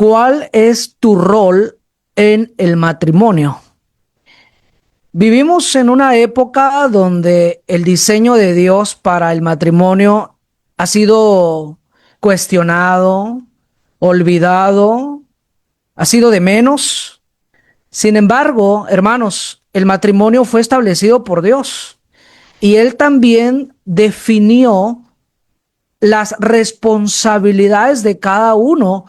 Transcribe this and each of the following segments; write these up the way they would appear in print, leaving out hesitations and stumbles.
¿cuál es tu rol en el matrimonio? Vivimos en una época donde el diseño de Dios para el matrimonio ha sido cuestionado, olvidado, ha sido de menos. Sin embargo, hermanos, el matrimonio fue establecido por Dios y Él también definió las responsabilidades de cada uno.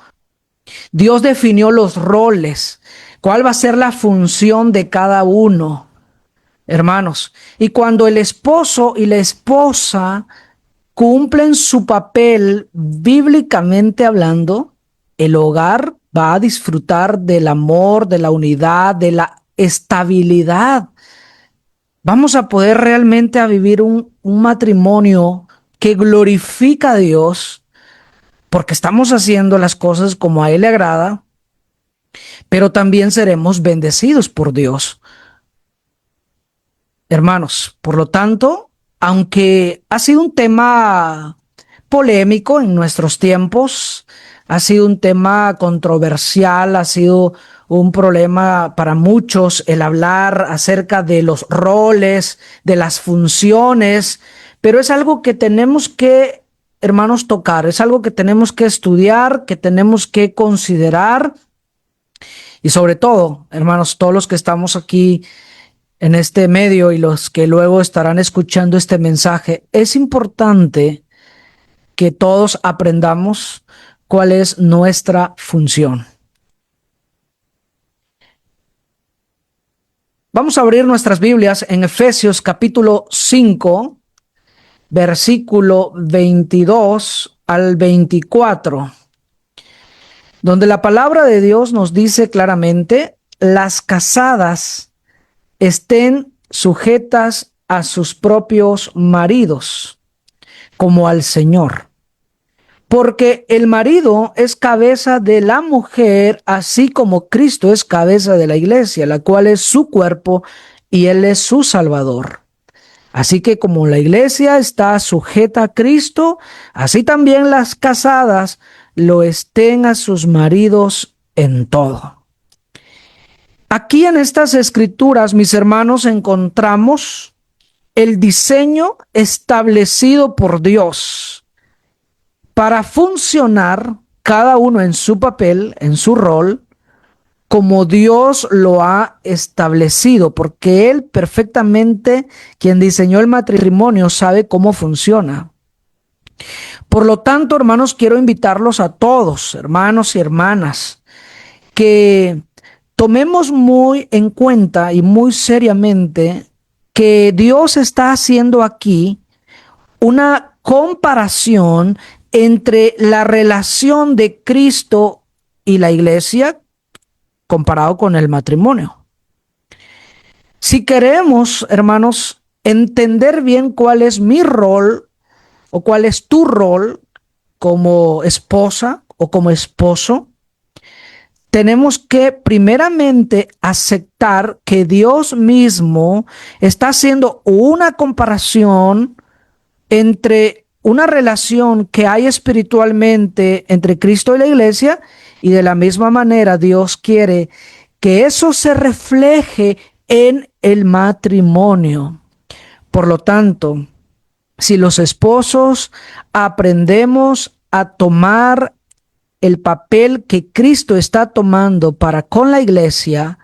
Dios definió los roles, cuál va a ser la función de cada uno, hermanos. Y cuando el esposo y la esposa cumplen su papel bíblicamente hablando, el hogar va a disfrutar del amor, de la unidad, de la estabilidad. Vamos a poder realmente a vivir un matrimonio que glorifica a Dios porque estamos haciendo las cosas como a Él le agrada, pero también seremos bendecidos por Dios. Hermanos, por lo tanto, aunque ha sido un tema polémico en nuestros tiempos, ha sido un tema controversial, ha sido un problema para muchos el hablar acerca de los roles, de las funciones, pero es algo que tenemos que, hermanos, tocar, es algo que tenemos que estudiar, que tenemos que considerar y sobre todo, hermanos, todos los que estamos aquí en este medio y los que luego estarán escuchando este mensaje, es importante que todos aprendamos cuál es nuestra función. Vamos a abrir nuestras Biblias en Efesios capítulo 5, versículo 22 al 24, donde la palabra de Dios nos dice claramente: las casadas estén sujetas a sus propios maridos, como al Señor. Porque el marido es cabeza de la mujer, así como Cristo es cabeza de la iglesia, la cual es su cuerpo y Él es su Salvador. Así que como la iglesia está sujeta a Cristo, así también las casadas lo estén a sus maridos en todo. Aquí en estas escrituras, mis hermanos, encontramos el diseño establecido por Dios para funcionar cada uno en su papel, en su rol, como Dios lo ha establecido, porque Él perfectamente, quien diseñó el matrimonio, sabe cómo funciona. Por lo tanto, hermanos, quiero invitarlos a todos, hermanos y hermanas, que tomemos muy en cuenta y muy seriamente que Dios está haciendo aquí una comparación entre la relación de Cristo y la iglesia comparado con el matrimonio. Si queremos, hermanos, entender bien cuál es mi rol o cuál es tu rol como esposa o como esposo, tenemos que primeramente aceptar que Dios mismo está haciendo una comparación entre una relación que hay espiritualmente entre Cristo y la iglesia, y de la misma manera Dios quiere que eso se refleje en el matrimonio. Por lo tanto, si los esposos aprendemos a tomar el papel que Cristo está tomando para con la iglesia,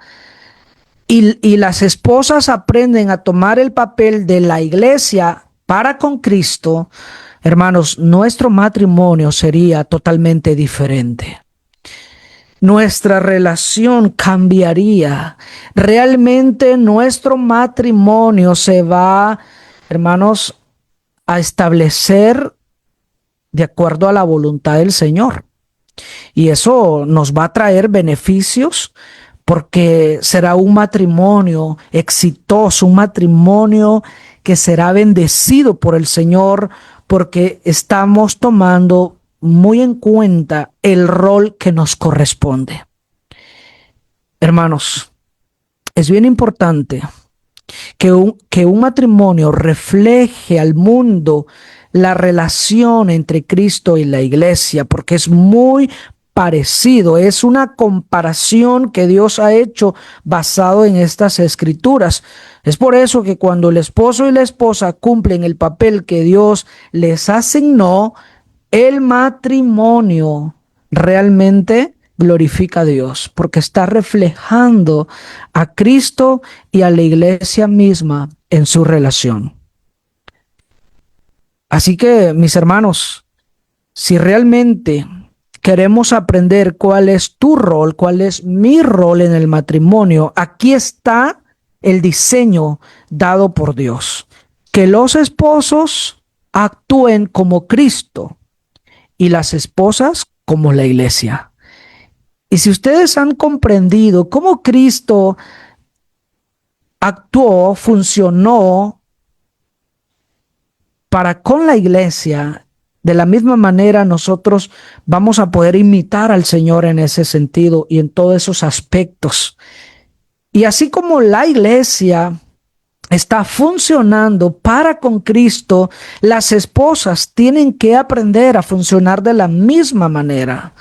y las esposas aprenden a tomar el papel de la iglesia para con Cristo, hermanos, nuestro matrimonio sería totalmente diferente. Nuestra relación cambiaría. Realmente nuestro matrimonio se va, hermanos, a establecer de acuerdo a la voluntad del Señor. Y eso nos va a traer beneficios porque será un matrimonio exitoso, un matrimonio que será bendecido por el Señor, porque estamos tomando muy en cuenta el rol que nos corresponde. Hermanos, es bien importante que un matrimonio refleje al mundo la relación entre Cristo y la iglesia, porque es muy parecido, es una comparación que Dios ha hecho basado en estas escrituras. Es por eso que cuando el esposo y la esposa cumplen el papel que Dios les asignó, el matrimonio realmente glorifica a Dios, porque está reflejando a Cristo y a la iglesia misma en su relación. Así que, mis hermanos, si realmente queremos aprender cuál es tu rol, cuál es mi rol en el matrimonio, aquí está el diseño dado por Dios. Que los esposos actúen como Cristo y las esposas como la iglesia. Y si ustedes han comprendido cómo Cristo actuó, funcionó para con la iglesia, de la misma manera nosotros vamos a poder imitar al Señor en ese sentido y en todos esos aspectos. Y así como la iglesia está funcionando para con Cristo, las esposas tienen que aprender a funcionar de la misma manera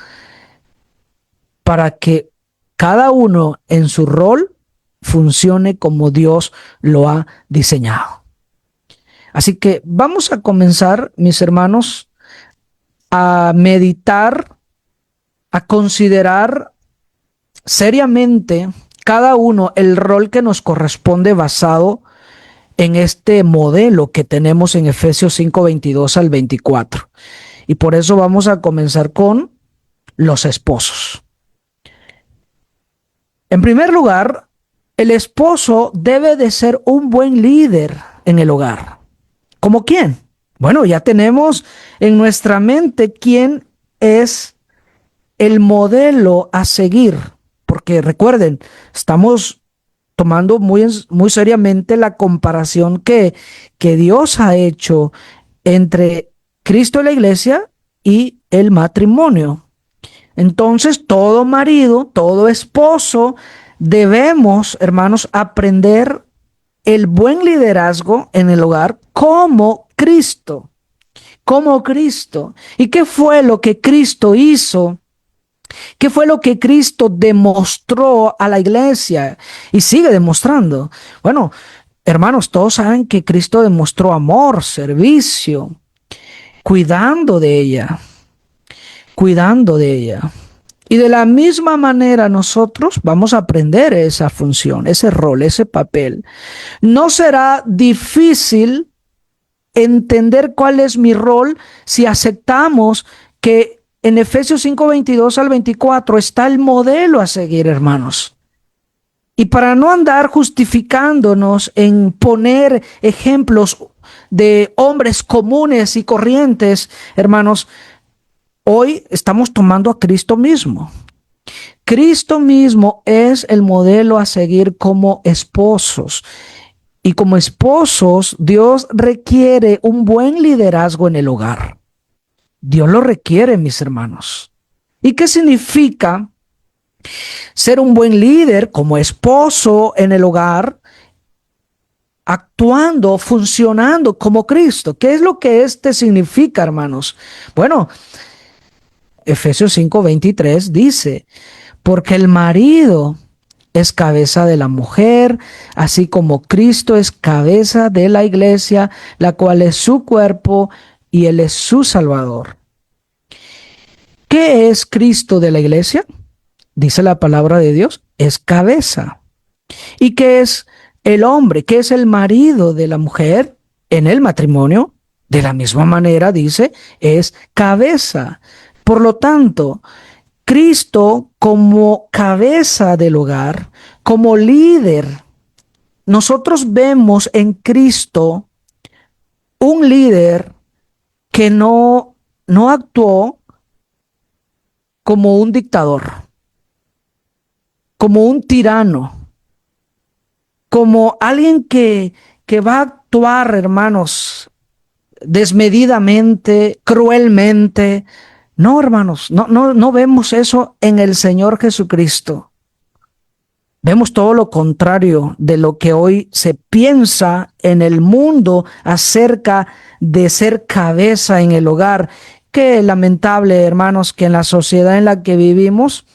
para que cada uno en su rol funcione como Dios lo ha diseñado. Así que vamos a comenzar, mis hermanos, a meditar, a considerar seriamente cada uno el rol que nos corresponde basado en este modelo que tenemos en Efesios 5, 22 al 24. Y por eso vamos a comenzar con los esposos. En primer lugar, el esposo debe de ser un buen líder en el hogar. ¿Cómo quién? Bueno, ya tenemos en nuestra mente quién es el modelo a seguir, porque recuerden, estamos tomando muy seriamente la comparación que Dios ha hecho entre Cristo y la iglesia y el matrimonio. Entonces, todo marido, todo esposo, debemos, hermanos, aprender el buen liderazgo en el hogar como Cristo, como Cristo. ¿Y qué fue lo que Cristo hizo? ¿Qué fue lo que Cristo demostró a la iglesia y sigue demostrando? Bueno, hermanos, todos saben que Cristo demostró amor, servicio, cuidando de ella, cuidando de ella. Y de la misma manera nosotros vamos a aprender esa función, ese rol, ese papel. No será difícil entender cuál es mi rol si aceptamos que en Efesios 5, 22 al 24 está el modelo a seguir, hermanos. Y para no andar justificándonos en poner ejemplos de hombres comunes y corrientes, hermanos, hoy estamos tomando a Cristo mismo. Cristo mismo es el modelo a seguir como esposos. Y como esposos, Dios requiere un buen liderazgo en el hogar. Dios lo requiere, mis hermanos. ¿Y qué significa ser un buen líder como esposo en el hogar? Actuando, funcionando como Cristo. ¿Qué es lo que significa, hermanos? Bueno, Efesios 5:23 dice, porque el marido es cabeza de la mujer, así como Cristo es cabeza de la iglesia, la cual es su cuerpo y Él es su Salvador. ¿Qué es Cristo de la iglesia? Dice la palabra de Dios, es cabeza. ¿Y qué es el hombre? ¿Qué es el marido de la mujer en el matrimonio? De la misma manera dice, es cabeza. Por lo tanto, Cristo como cabeza del hogar, como líder, nosotros vemos en Cristo un líder que no actuó como un dictador, como un tirano, como alguien que va a actuar, hermanos, desmedidamente, cruelmente. No, hermanos, no vemos eso en el Señor Jesucristo. Vemos todo lo contrario de lo que hoy se piensa en el mundo acerca de ser cabeza en el hogar. Qué lamentable, hermanos, que en la sociedad en la que vivimos,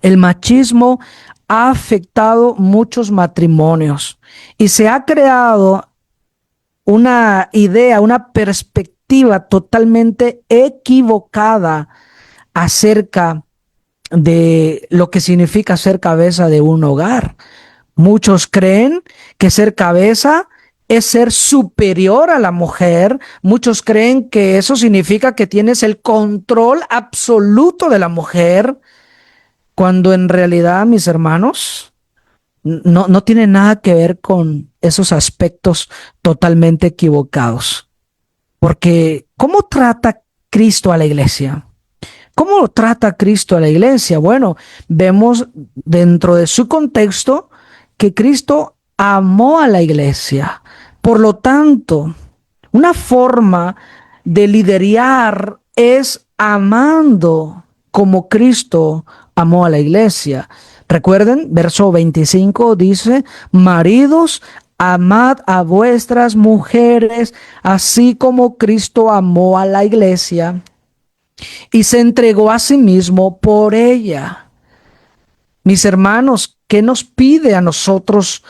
el machismo ha afectado muchos matrimonios y se ha creado una idea, una perspectiva totalmente equivocada acerca de lo que significa ser cabeza de un hogar. Muchos creen que ser cabeza es ser superior a la mujer. Muchos creen que eso significa que tienes el control absoluto de la mujer, cuando en realidad, mis hermanos, no tiene nada que ver con esos aspectos totalmente equivocados. Porque, ¿cómo trata Cristo a la iglesia? ¿Cómo trata Cristo a la iglesia? Bueno, vemos dentro de su contexto que Cristo amó a la iglesia. Por lo tanto, una forma de liderar es amando como Cristo amó a la iglesia. Recuerden, verso 25 dice: maridos, amad a vuestras mujeres, así como Cristo amó a la iglesia y se entregó a sí mismo por ella. Mis hermanos, ¿qué nos pide a nosotros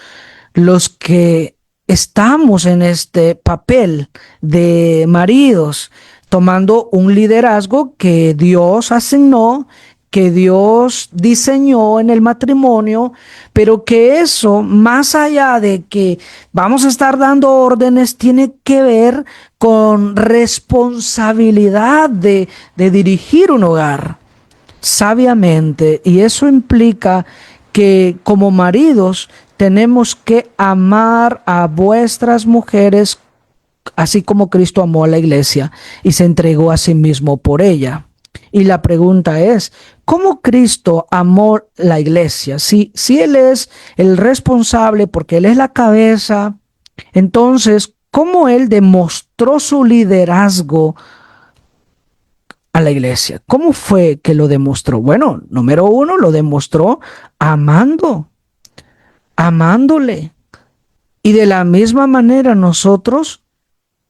los que estamos en este papel de maridos, tomando un liderazgo que Dios asignó, que Dios diseñó en el matrimonio, pero que eso, más allá de que vamos a estar dando órdenes, tiene que ver con responsabilidad de dirigir un hogar sabiamente? Y eso implica que como maridos tenemos que amar a vuestras mujeres así como Cristo amó a la iglesia y se entregó a sí mismo por ella. Y la pregunta es, ¿cómo Cristo amó la iglesia? Si Él es el responsable porque Él es la cabeza, entonces, ¿cómo Él demostró su liderazgo a la iglesia? ¿Cómo fue que lo demostró? Bueno, número uno, lo demostró amándole. Y de la misma manera nosotros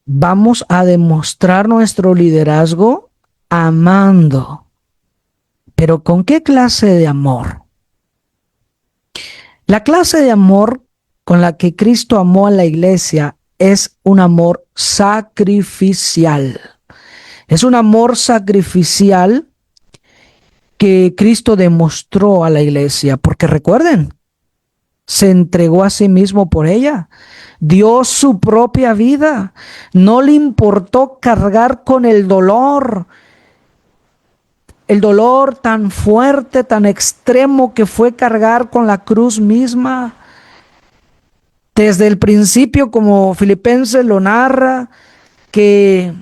vamos a demostrar nuestro liderazgo amando. Pero ¿con qué clase de amor? La clase de amor con la que Cristo amó a la iglesia es un amor sacrificial. Es un amor sacrificial que Cristo demostró a la iglesia, porque recuerden, se entregó a sí mismo por ella, dio su propia vida, no le importó cargar con el dolor tan fuerte, tan extremo que fue cargar con la cruz misma. Desde el principio, como Filipenses lo narra, que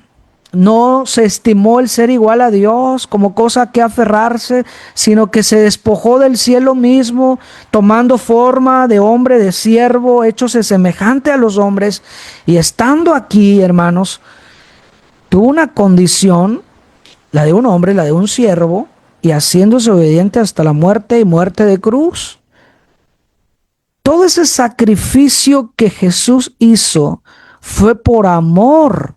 no se estimó el ser igual a Dios como cosa que aferrarse, sino que se despojó del cielo mismo, tomando forma de hombre, de siervo, hechose semejante a los hombres, y estando aquí, hermanos, tuvo una condición, la de un hombre, la de un siervo, y haciéndose obediente hasta la muerte y muerte de cruz. Todo ese sacrificio que Jesús hizo fue por amor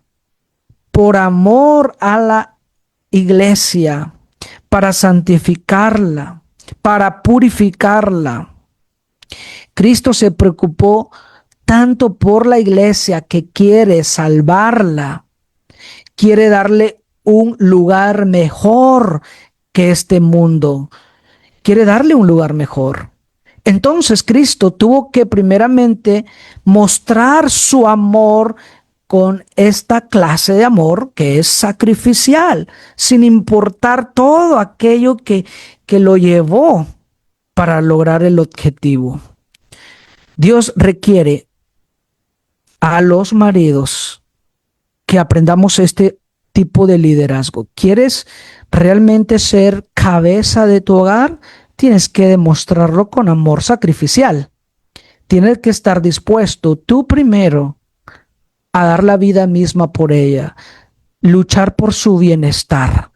a la iglesia, para santificarla, para purificarla. Cristo se preocupó tanto por la iglesia que quiere salvarla, quiere darle un lugar mejor que este mundo, quiere darle un lugar mejor. Entonces Cristo tuvo que primeramente mostrar su amor con esta clase de amor que es sacrificial, sin importar todo aquello que lo llevó para lograr el objetivo. Dios requiere a los maridos que aprendamos este tipo de liderazgo. ¿Quieres realmente ser cabeza de tu hogar? Tienes que demostrarlo con amor sacrificial. Tienes que estar dispuesto tú primero a dar la vida misma por ella, luchar por su bienestar,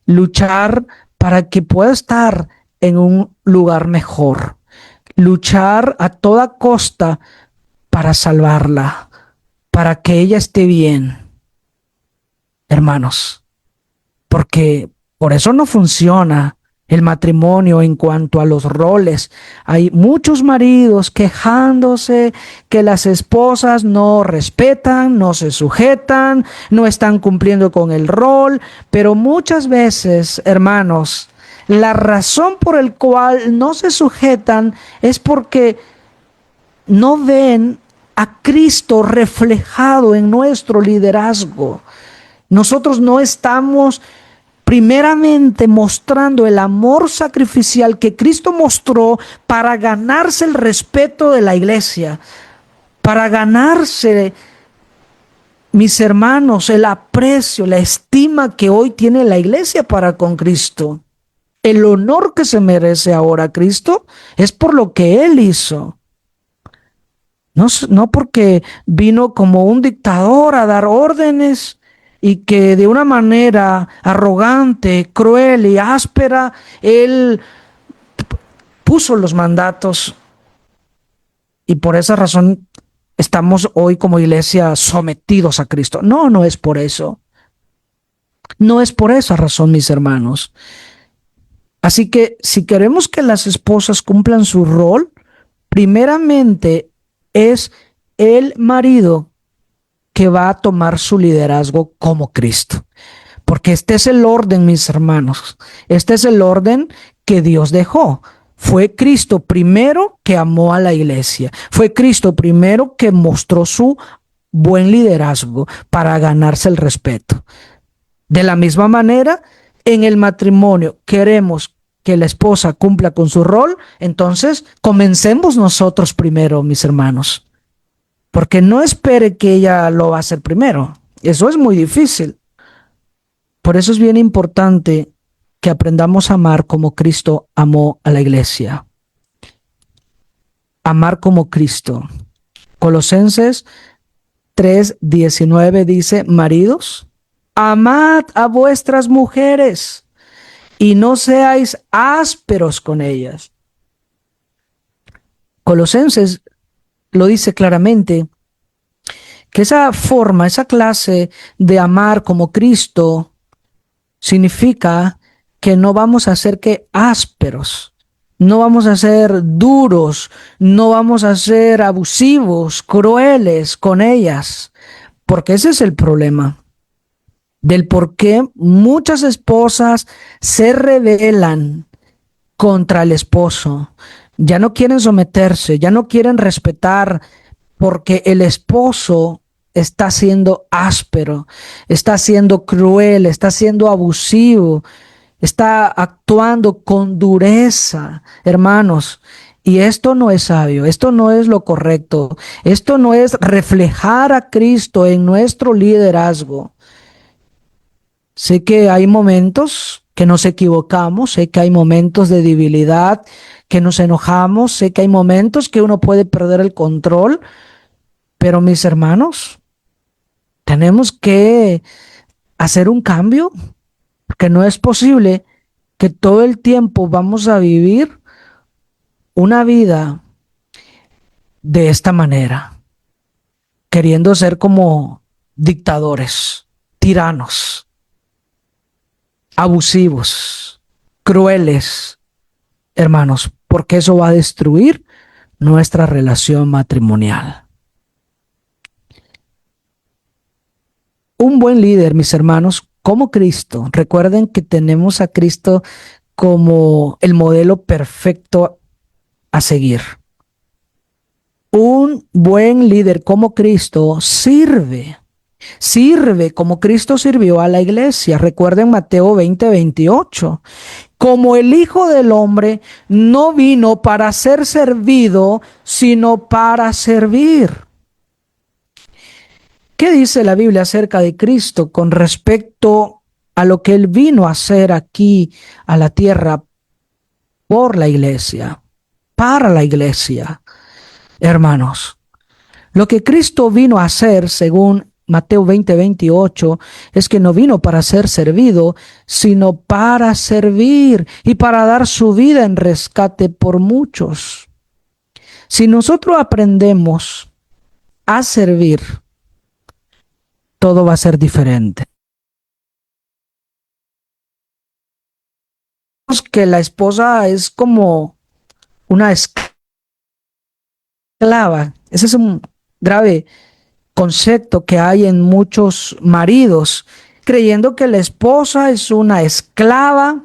luchar para que pueda estar en un lugar mejor, luchar a toda costa para salvarla, para que ella esté bien. Hermanos, porque por eso no funciona el matrimonio en cuanto a los roles. Hay muchos maridos quejándose que las esposas no respetan, no se sujetan, no están cumpliendo con el rol, pero muchas veces, hermanos, la razón por la cual no se sujetan es porque no ven a Cristo reflejado en nuestro liderazgo. Nosotros no estamos primeramente mostrando el amor sacrificial que Cristo mostró para ganarse el respeto de la iglesia, para ganarse, mis hermanos, el aprecio, la estima que hoy tiene la iglesia para con Cristo. El honor que se merece ahora Cristo es por lo que Él hizo. No porque vino como un dictador a dar órdenes y que de una manera arrogante, cruel y áspera, Él puso los mandatos y por esa razón estamos hoy como iglesia sometidos a Cristo. No, no es por eso. No es por esa razón, mis hermanos. Así que si queremos que las esposas cumplan su rol, primeramente es el marido que va a tomar su liderazgo como Cristo. Porque este es el orden, mis hermanos. Este es el orden que Dios dejó. Fue Cristo primero que amó a la iglesia. Fue Cristo primero que mostró su buen liderazgo para ganarse el respeto. De la misma manera, en el matrimonio queremos que la esposa cumpla con su rol, entonces comencemos nosotros primero, mis hermanos. Porque no espere que ella lo va a hacer primero. Eso es muy difícil. Por eso es bien importante que aprendamos a amar como Cristo amó a la iglesia. Amar como Cristo. Colosenses 3:19 dice: maridos, amad a vuestras mujeres y no seáis ásperos con ellas. Colosenses lo dice claramente, que esa forma, esa clase de amar como Cristo significa que no vamos a ser que ásperos, no vamos a ser duros, no vamos a ser abusivos, crueles con ellas, porque ese es el problema del por qué muchas esposas se rebelan contra el esposo. Ya no quieren someterse, ya no quieren respetar, porque el esposo está siendo áspero, está siendo cruel, está siendo abusivo, está actuando con dureza, hermanos. Y esto no es sabio, esto no es lo correcto, esto no es reflejar a Cristo en nuestro liderazgo. Sé que hay momentos que nos equivocamos, sé que hay momentos de debilidad, que nos enojamos, sé que hay momentos que uno puede perder el control, pero mis hermanos, tenemos que hacer un cambio, porque no es posible que todo el tiempo vamos a vivir una vida de esta manera, queriendo ser como dictadores, tiranos, abusivos, crueles, hermanos, porque eso va a destruir nuestra relación matrimonial. Un buen líder, mis hermanos, como Cristo. Recuerden que tenemos a Cristo como el modelo perfecto a seguir. Un buen líder como Cristo sirve como Cristo sirvió a la iglesia. Recuerden Mateo 20:28. Como el Hijo del Hombre no vino para ser servido, sino para servir. ¿Qué dice la Biblia acerca de Cristo con respecto a lo que Él vino a hacer aquí a la tierra por la iglesia, para la iglesia? Hermanos, lo que Cristo vino a hacer, según Mateo 20:28, es que no vino para ser servido, sino para servir y para dar su vida en rescate por muchos. Si nosotros aprendemos a servir, todo va a ser diferente. que la esposa es como una esclava. Ese es un grave concepto que hay en muchos maridos, creyendo que la esposa es una esclava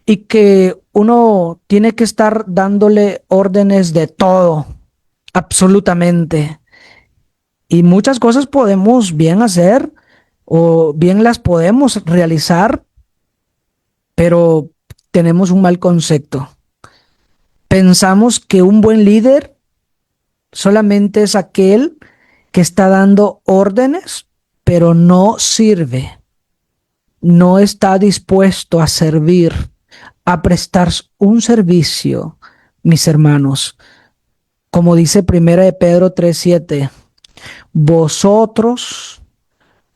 y que uno tiene que estar dándole órdenes de todo, absolutamente. Y muchas cosas podemos bien hacer o bien las podemos realizar, pero tenemos un mal concepto. Pensamos que un buen líder solamente es aquel que está dando órdenes, pero no sirve, no está dispuesto a servir, a prestar un servicio, mis hermanos. Como dice Primera de Pedro 3:7, vosotros,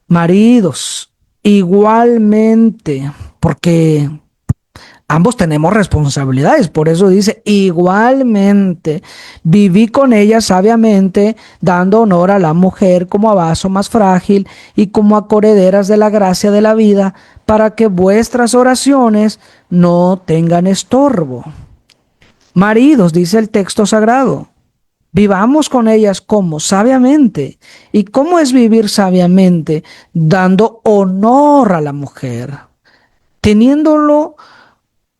maridos, igualmente, porque ambos tenemos responsabilidades, por eso dice, igualmente, viví con ella sabiamente, dando honor a la mujer como a vaso más frágil y como a correderas de la gracia de la vida, para que vuestras oraciones no tengan estorbo. Maridos, dice el texto sagrado, vivamos con ellas como sabiamente. ¿Y cómo es vivir sabiamente? Dando honor a la mujer, teniéndolo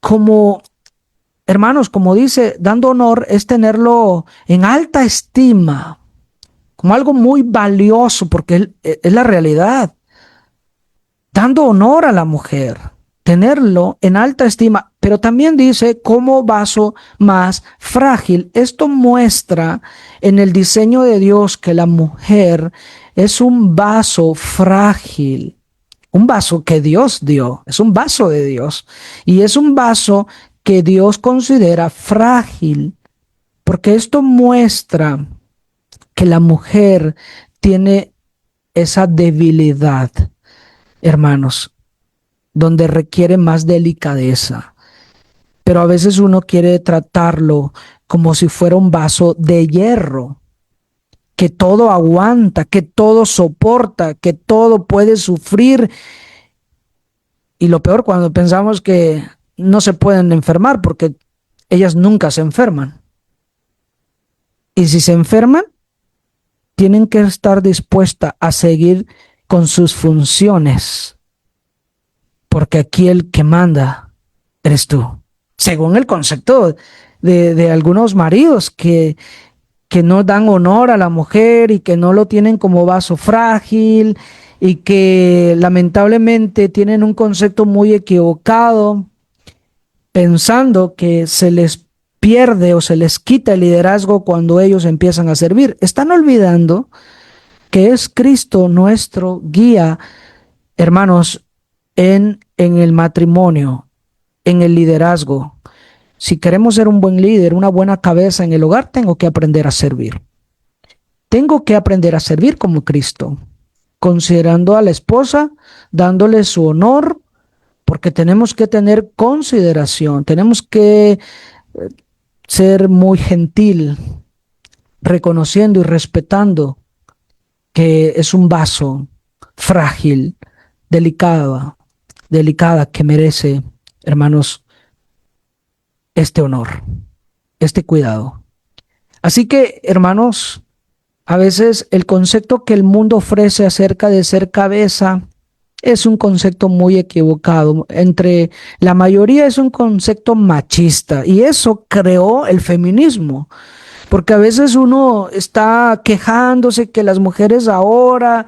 como, hermanos, como dice, dando honor es tenerlo en alta estima, como algo muy valioso, porque es la realidad. Dando honor a la mujer, tenerlo en alta estima, pero también dice como vaso más frágil. Esto muestra en el diseño de Dios que la mujer es un vaso frágil. Un vaso que Dios dio, es un vaso de Dios. Y es un vaso que Dios considera frágil, porque esto muestra que la mujer tiene esa debilidad, hermanos, donde requiere más delicadeza. Pero a veces uno quiere tratarlo como si fuera un vaso de hierro, que todo aguanta, que todo soporta, que todo puede sufrir. Y lo peor cuando pensamos que no se pueden enfermar, porque ellas nunca se enferman. Y si se enferman, tienen que estar dispuestas a seguir con sus funciones, porque aquí el que manda eres tú. Según el concepto de algunos maridos que no dan honor a la mujer y que no lo tienen como vaso frágil y que lamentablemente tienen un concepto muy equivocado, pensando que se les pierde o se les quita el liderazgo cuando ellos empiezan a servir. Están olvidando que es Cristo nuestro guía, hermanos, en el matrimonio, en el liderazgo. Si queremos ser un buen líder, una buena cabeza en el hogar, tengo que aprender a servir. Tengo que aprender a servir como Cristo, considerando a la esposa, dándole su honor, porque tenemos que tener consideración, tenemos que ser muy gentil, reconociendo y respetando que es un vaso frágil, delicada, que merece, hermanos, este honor, este cuidado. Así que, hermanos, a veces el concepto que el mundo ofrece acerca de ser cabeza es un concepto muy equivocado. Entre la mayoría es un concepto machista y eso creó el feminismo. Porque a veces uno está quejándose que las mujeres ahora,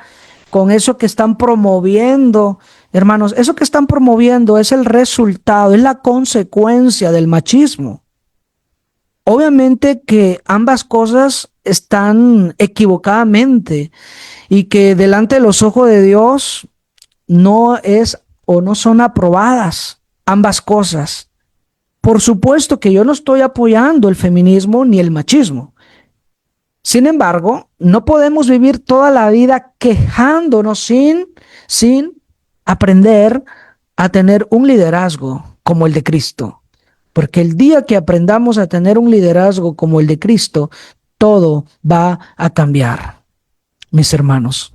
con eso que están promoviendo, hermanos, eso que están promoviendo es el resultado, es la consecuencia del machismo. Obviamente que ambas cosas están equivocadamente y que delante de los ojos de Dios no es o no son aprobadas ambas cosas. Por supuesto que yo no estoy apoyando el feminismo ni el machismo. Sin embargo, no podemos vivir toda la vida quejándonos sin aprender a tener un liderazgo como el de Cristo. Porque el día que aprendamos a tener un liderazgo como el de Cristo, todo va a cambiar, mis hermanos.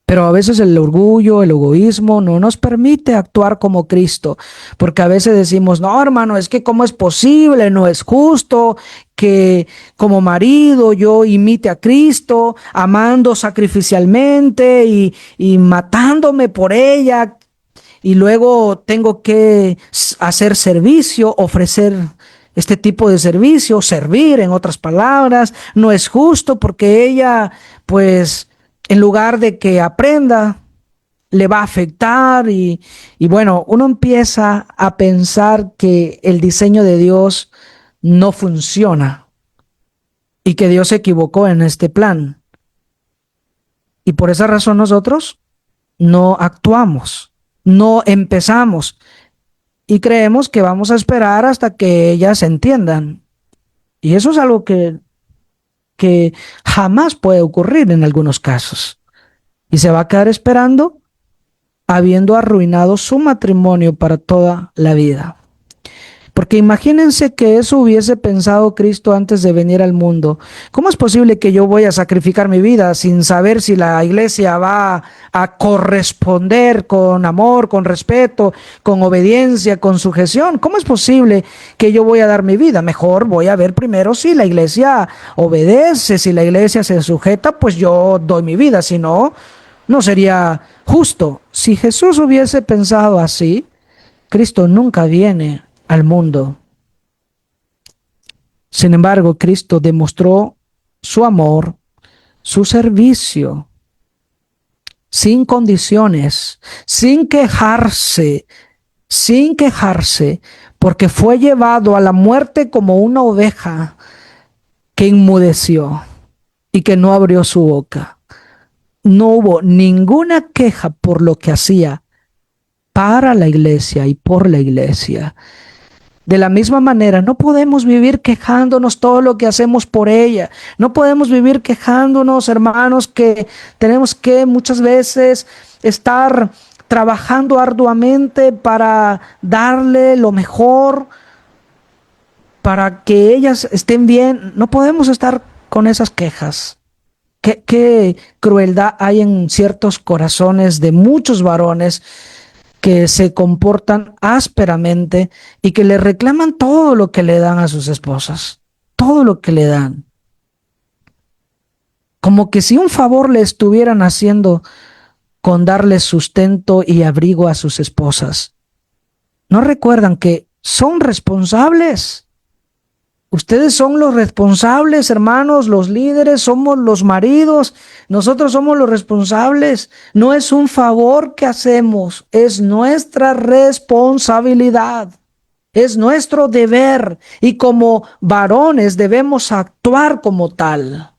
Pero a veces el orgullo, el egoísmo no nos permite actuar como Cristo, porque a veces decimos, no, hermano, es que cómo es posible, no es justo que como marido yo imite a Cristo, amando sacrificialmente y matándome por ella, y luego tengo que hacer servicio, ofrecer este tipo de servicio, servir, en otras palabras, no es justo porque ella, pues, en lugar de que aprenda, le va a afectar y bueno, uno empieza a pensar que el diseño de Dios no funciona y que Dios se equivocó en este plan. Y por esa razón nosotros no actuamos, no empezamos y creemos que vamos a esperar hasta que ellas entiendan. Y eso es algo que jamás puede ocurrir en algunos casos. Y se va a quedar esperando habiendo arruinado su matrimonio para toda la vida. Porque imagínense que eso hubiese pensado Cristo antes de venir al mundo. ¿Cómo es posible que yo voy a sacrificar mi vida sin saber si la iglesia va a corresponder con amor, con respeto, con obediencia, con sujeción? ¿Cómo es posible que yo voy a dar mi vida? Mejor voy a ver primero si la iglesia obedece, si la iglesia se sujeta, pues yo doy mi vida. Si no, no sería justo. Si Jesús hubiese pensado así, Cristo nunca viene al mundo. Sin embargo, Cristo demostró su amor, su servicio, sin condiciones, sin quejarse, porque fue llevado a la muerte como una oveja que inmudeció y que no abrió su boca. No hubo ninguna queja por lo que hacía para la iglesia y por la iglesia. De la misma manera, no podemos vivir quejándonos todo lo que hacemos por ella. No podemos vivir quejándonos, hermanos, que tenemos que muchas veces estar trabajando arduamente para darle lo mejor, para que ellas estén bien. No podemos estar con esas quejas. Qué crueldad hay en ciertos corazones de muchos varones que se comportan ásperamente y que le reclaman todo lo que le dan a sus esposas, todo lo que le dan. Como que si un favor le estuvieran haciendo con darles sustento y abrigo a sus esposas. ¿No recuerdan que son responsables? Ustedes son los responsables, hermanos, los líderes, somos los maridos, nosotros somos los responsables. No es un favor que hacemos, es nuestra responsabilidad, es nuestro deber y como varones debemos actuar como tal.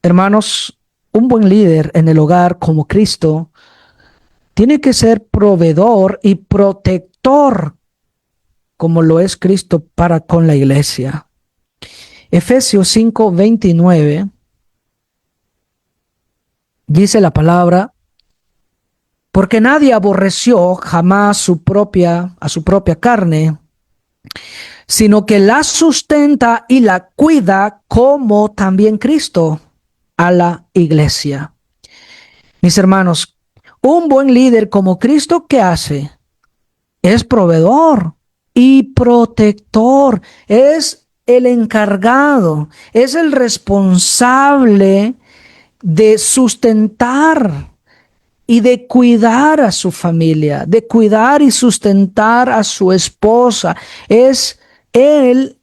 Hermanos, un buen líder en el hogar como Cristo tiene que ser proveedor y protector como lo es Cristo para con la iglesia. Efesios 5:29 dice la palabra, porque nadie aborreció jamás a su propia carne, sino que la sustenta y la cuida como también Cristo a la iglesia. Mis hermanos, un buen líder como Cristo, ¿qué hace? Es proveedor y protector, es el encargado, es el responsable de sustentar y de cuidar a su familia, de cuidar y sustentar a su esposa. Es él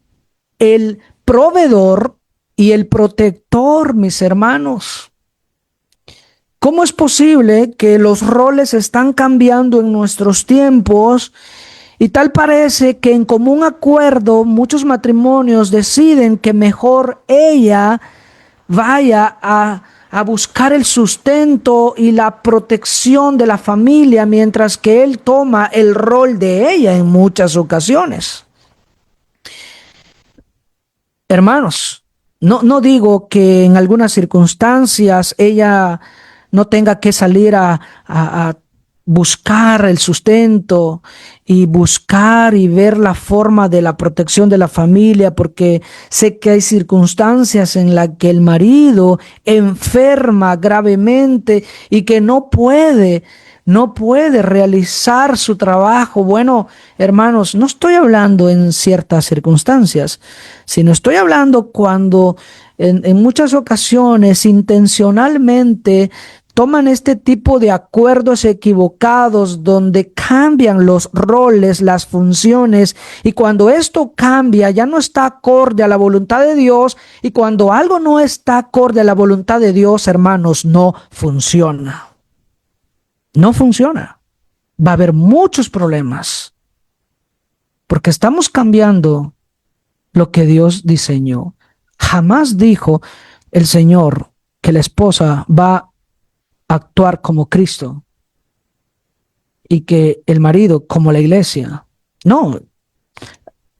el proveedor y el protector, mis hermanos. ¿Cómo es posible que los roles están cambiando en nuestros tiempos? Y tal parece que en común acuerdo muchos matrimonios deciden que mejor ella vaya a buscar el sustento y la protección de la familia, mientras que él toma el rol de ella en muchas ocasiones. Hermanos, no digo que en algunas circunstancias ella no tenga que salir a buscar el sustento y buscar y ver la forma de la protección de la familia, porque sé que hay circunstancias en las que el marido enferma gravemente y que no puede realizar su trabajo. Bueno, hermanos, no estoy hablando en ciertas circunstancias, sino estoy hablando cuando en muchas ocasiones intencionalmente toman este tipo de acuerdos equivocados donde cambian los roles, las funciones, y cuando esto cambia ya no está acorde a la voluntad de Dios, y cuando algo no está acorde a la voluntad de Dios, hermanos, no funciona. No funciona. Va a haber muchos problemas porque estamos cambiando lo que Dios diseñó. Jamás dijo el Señor que la esposa va a actuar como Cristo y que el marido como la iglesia. No,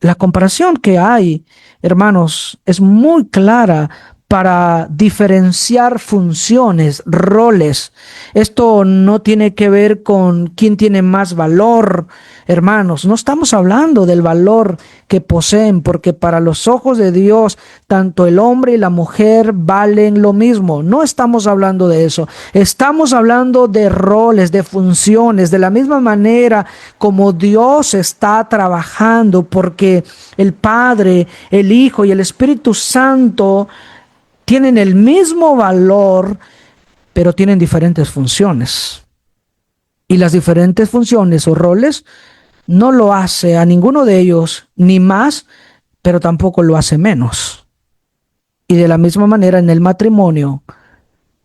la comparación que hay, hermanos, es muy clara para diferenciar funciones, roles. Esto no tiene que ver con quién tiene más valor, hermanos. No estamos hablando del valor que poseen, porque para los ojos de Dios, tanto el hombre y la mujer valen lo mismo. No estamos hablando de eso. Estamos hablando de roles, de funciones, de la misma manera como Dios está trabajando, porque el Padre, el Hijo y el Espíritu Santo tienen el mismo valor, pero tienen diferentes funciones. Y las diferentes funciones o roles no lo hace a ninguno de ellos ni más, pero tampoco lo hace menos. Y de la misma manera en el matrimonio,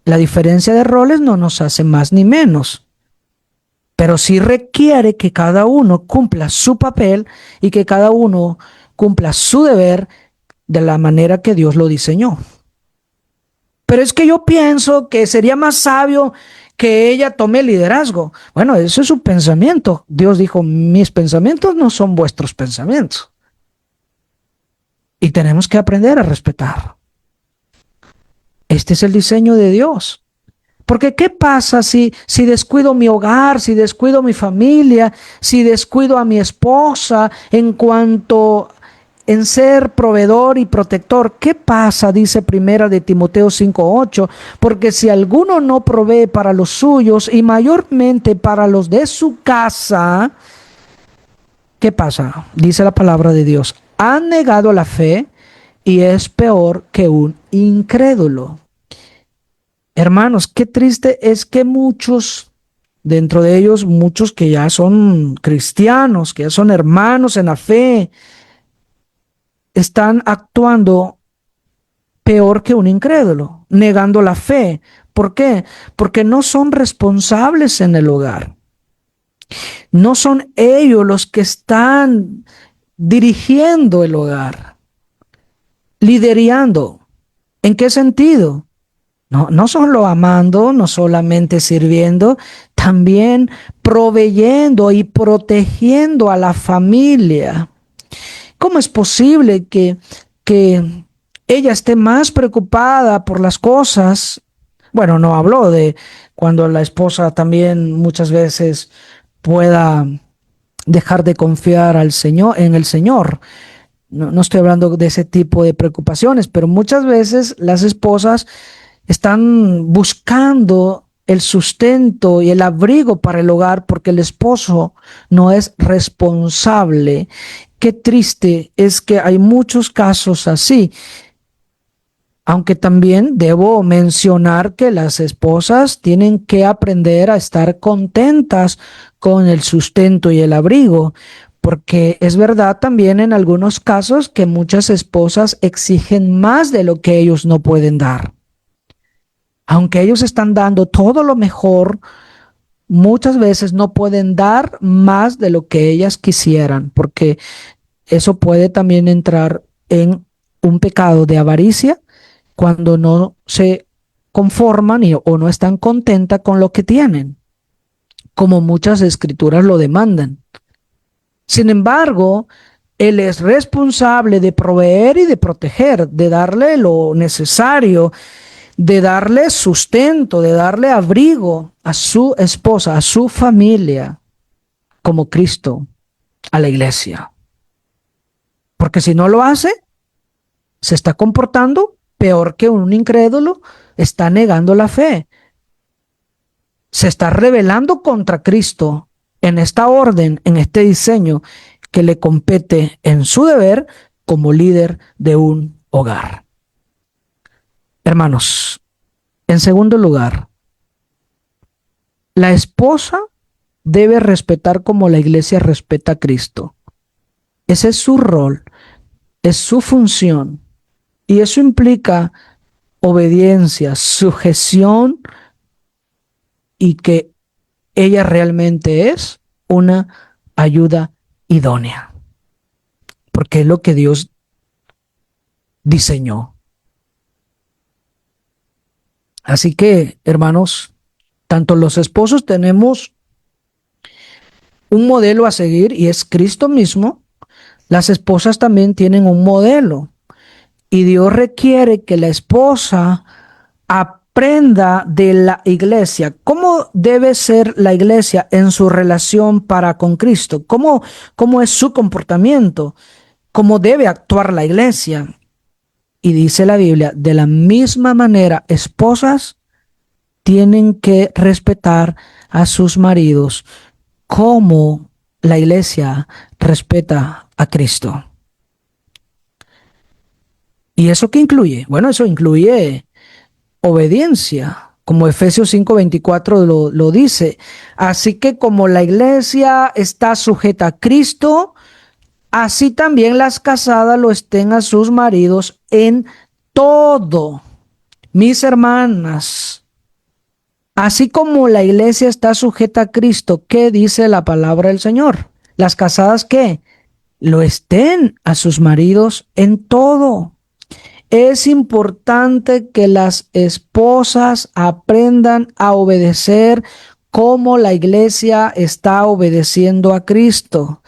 la diferencia de roles no nos hace más ni menos, pero sí requiere que cada uno cumpla su papel y que cada uno cumpla su deber de la manera que Dios lo diseñó. Pero es que yo pienso que sería más sabio que ella tome el liderazgo. Bueno, eso es su pensamiento. Dios dijo, mis pensamientos no son vuestros pensamientos. Y tenemos que aprender a respetar. Este es el diseño de Dios. Porque ¿qué pasa si descuido mi hogar, si descuido mi familia, si descuido a mi esposa en cuanto en ser proveedor y protector? ¿Qué pasa? Dice primera de Timoteo 5:8, porque si alguno no provee para los suyos y mayormente para los de su casa, ¿qué pasa? Dice la palabra de Dios, han negado la fe y es peor que un incrédulo. Hermanos, qué triste es que muchos, dentro de ellos, muchos que ya son cristianos, que ya son hermanos en la fe, están actuando peor que un incrédulo, negando la fe. ¿Por qué? Porque no son responsables en el hogar. No son ellos los que están dirigiendo el hogar, liderando. ¿En qué sentido? No solo amando, no solamente sirviendo, también proveyendo y protegiendo a la familia. ¿Cómo es posible que ella esté más preocupada por las cosas? Bueno, no habló de cuando la esposa también muchas veces pueda dejar de confiar en el Señor. No estoy hablando de ese tipo de preocupaciones, pero muchas veces las esposas están buscando el sustento y el abrigo para el hogar porque el esposo no es responsable. Qué triste es que hay muchos casos así. Aunque también debo mencionar que las esposas tienen que aprender a estar contentas con el sustento y el abrigo, porque es verdad también en algunos casos que muchas esposas exigen más de lo que ellos no pueden dar. Aunque ellos están dando todo lo mejor, muchas veces no pueden dar más de lo que ellas quisieran, porque eso puede también entrar en un pecado de avaricia cuando no se conforman o no están contentas con lo que tienen, como muchas escrituras lo demandan. Sin embargo, él es responsable de proveer y de proteger, de darle lo necesario. de darle sustento, de darle abrigo a su esposa, a su familia, como Cristo a la iglesia. Porque si no lo hace, se está comportando peor que un incrédulo, está negando la fe. Se está rebelando contra Cristo en esta orden, en este diseño que le compete en su deber como líder de un hogar. Hermanos, en segundo lugar, la esposa debe respetar como la iglesia respeta a Cristo. Ese es su rol, es su función, y eso implica obediencia, sujeción, y que ella realmente es una ayuda idónea, porque es lo que Dios diseñó. Así que, hermanos, tanto los esposos tenemos un modelo a seguir y es Cristo mismo. Las esposas también tienen un modelo y Dios requiere que la esposa aprenda de la iglesia. ¿Cómo debe ser la iglesia en su relación para con Cristo? ¿Cómo es su comportamiento? ¿Cómo debe actuar la iglesia? Y dice la Biblia, de la misma manera, esposas tienen que respetar a sus maridos como la iglesia respeta a Cristo. ¿Y eso qué incluye? Bueno, eso incluye obediencia, como Efesios 5:24 lo dice. Así que como la iglesia está sujeta a Cristo, así también las casadas lo estén a sus maridos en todo. Mis hermanas, así como la iglesia está sujeta a Cristo, ¿qué dice la palabra del Señor? Las casadas, ¿qué? Lo estén a sus maridos en todo. Es importante que las esposas aprendan a obedecer como la iglesia está obedeciendo a Cristo.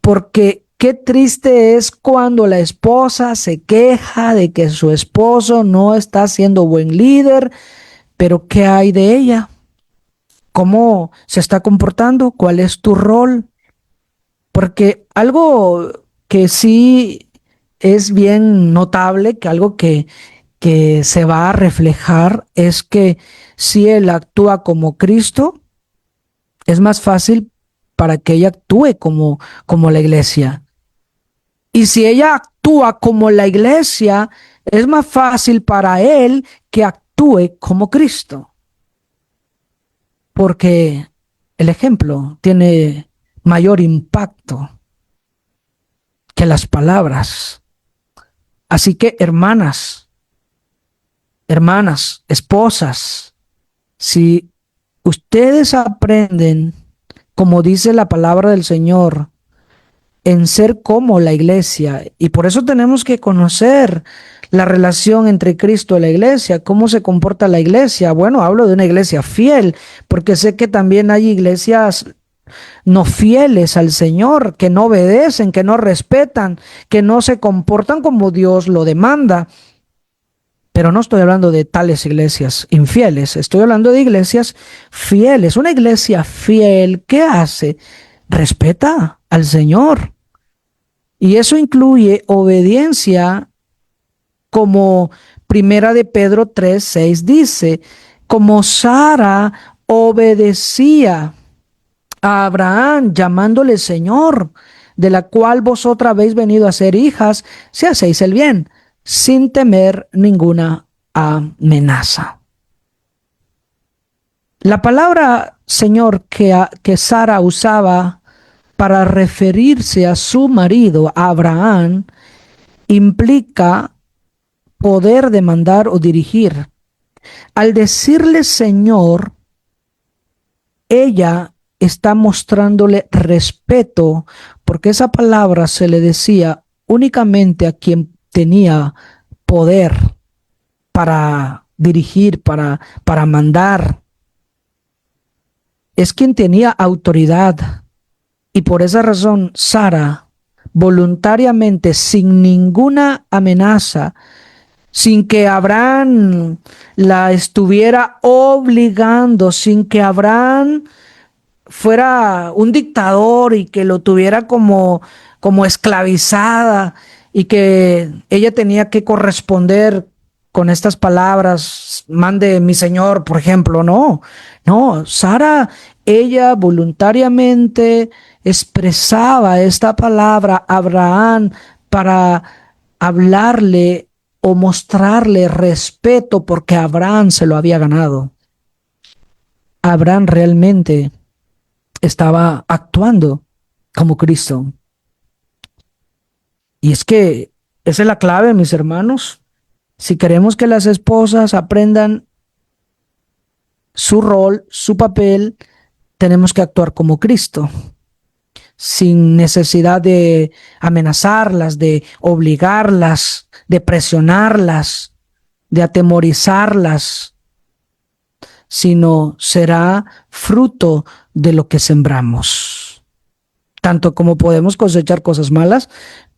Porque qué triste es cuando la esposa se queja de que su esposo no está siendo buen líder, pero ¿qué hay de ella? ¿Cómo se está comportando? ¿Cuál es tu rol? Porque algo que sí es bien notable, que algo que se va a reflejar es que si él actúa como Cristo, es más fácil para que ella actúe como la iglesia. Y si ella actúa como la iglesia, es más fácil para él que actúe como Cristo. Porque el ejemplo tiene mayor impacto que las palabras. Así que, hermanas, esposas, si ustedes aprenden, como dice la palabra del Señor, en ser como la iglesia, y por eso tenemos que conocer la relación entre Cristo y la iglesia, cómo se comporta la iglesia. Bueno, hablo de una iglesia fiel, porque sé que también hay iglesias no fieles al Señor, que no obedecen, que no respetan, que no se comportan como Dios lo demanda. Pero no estoy hablando de tales iglesias infieles, estoy hablando de iglesias fieles. Una iglesia fiel, ¿qué hace? Respeta al Señor. Y eso incluye obediencia, como Primera de Pedro 3:6 dice, como Sara obedecía a Abraham, llamándole Señor, de la cual vosotras habéis venido a ser hijas, si hacéis el bien, sin temer ninguna amenaza. La palabra Señor que Sara usaba para referirse a su marido, a Abraham, implica poder demandar o dirigir. Al decirle Señor, ella está mostrándole respeto, porque esa palabra se le decía únicamente a quien tenía poder para dirigir, para mandar. Es quien tenía autoridad. Y por esa razón, Sara, voluntariamente, sin ninguna amenaza, sin que Abraham la estuviera obligando, sin que Abraham fuera un dictador y que lo tuviera como esclavizada y que ella tenía que corresponder con estas palabras, mande mi señor, por ejemplo. No, Sara, ella voluntariamente expresaba esta palabra a Abraham para hablarle o mostrarle respeto porque Abraham se lo había ganado. Abraham realmente estaba actuando como Cristo. Y es que esa es la clave, mis hermanos. Si queremos que las esposas aprendan su rol, su papel, tenemos que actuar como Cristo, sin necesidad de amenazarlas, de obligarlas, de presionarlas, de atemorizarlas, sino será fruto de lo que sembramos. Tanto como podemos cosechar cosas malas,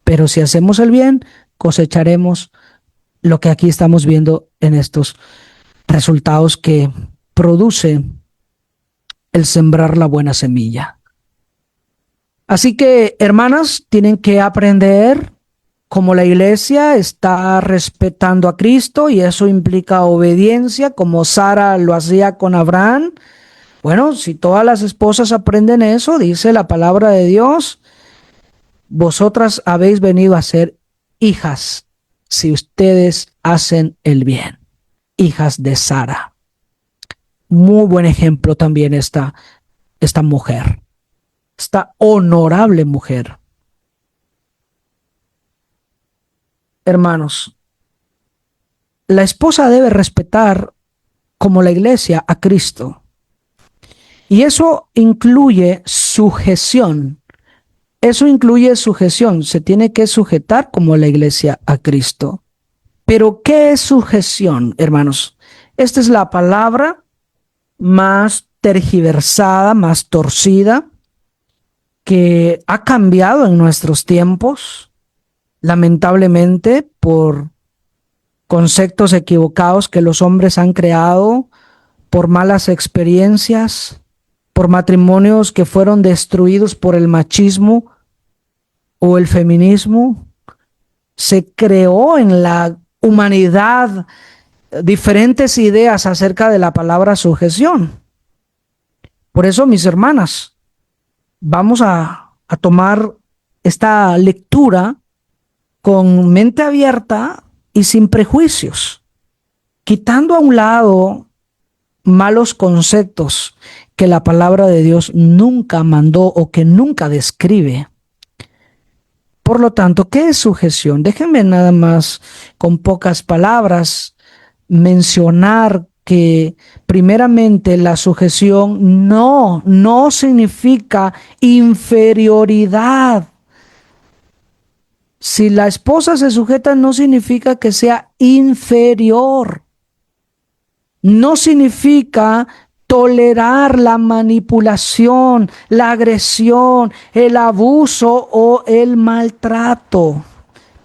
pero si hacemos el bien, cosecharemos lo que aquí estamos viendo en estos resultados que produce el sembrar la buena semilla. Así que, hermanas, tienen que aprender cómo la iglesia está respetando a Cristo, y eso implica obediencia, como Sara lo hacía con Abraham. Bueno, si todas las esposas aprenden eso, dice la palabra de Dios, vosotras habéis venido a ser hijas si ustedes hacen el bien. Hijas de Sara. Muy buen ejemplo también esta mujer, esta honorable mujer. Hermanos, la esposa debe respetar como la iglesia a Cristo. Y eso incluye sujeción. Eso incluye sujeción. Se tiene que sujetar como la iglesia a Cristo. Pero ¿qué es sujeción, hermanos? Esta es la palabra más tergiversada, más torcida, que ha cambiado en nuestros tiempos, lamentablemente, por conceptos equivocados que los hombres han creado, por malas experiencias, por matrimonios que fueron destruidos por el machismo o el feminismo. Se creó en la humanidad diferentes ideas acerca de la palabra sujeción. Por eso, mis hermanas, vamos a tomar esta lectura con mente abierta y sin prejuicios, quitando a un lado malos conceptos que la palabra de Dios nunca mandó o que nunca describe. Por lo tanto, ¿qué es sujeción? Déjenme nada más con pocas palabras mencionar que primeramente la sujeción no significa inferioridad. Si la esposa se sujeta, no significa que sea inferior. No significa tolerar la manipulación, la agresión, el abuso o el maltrato.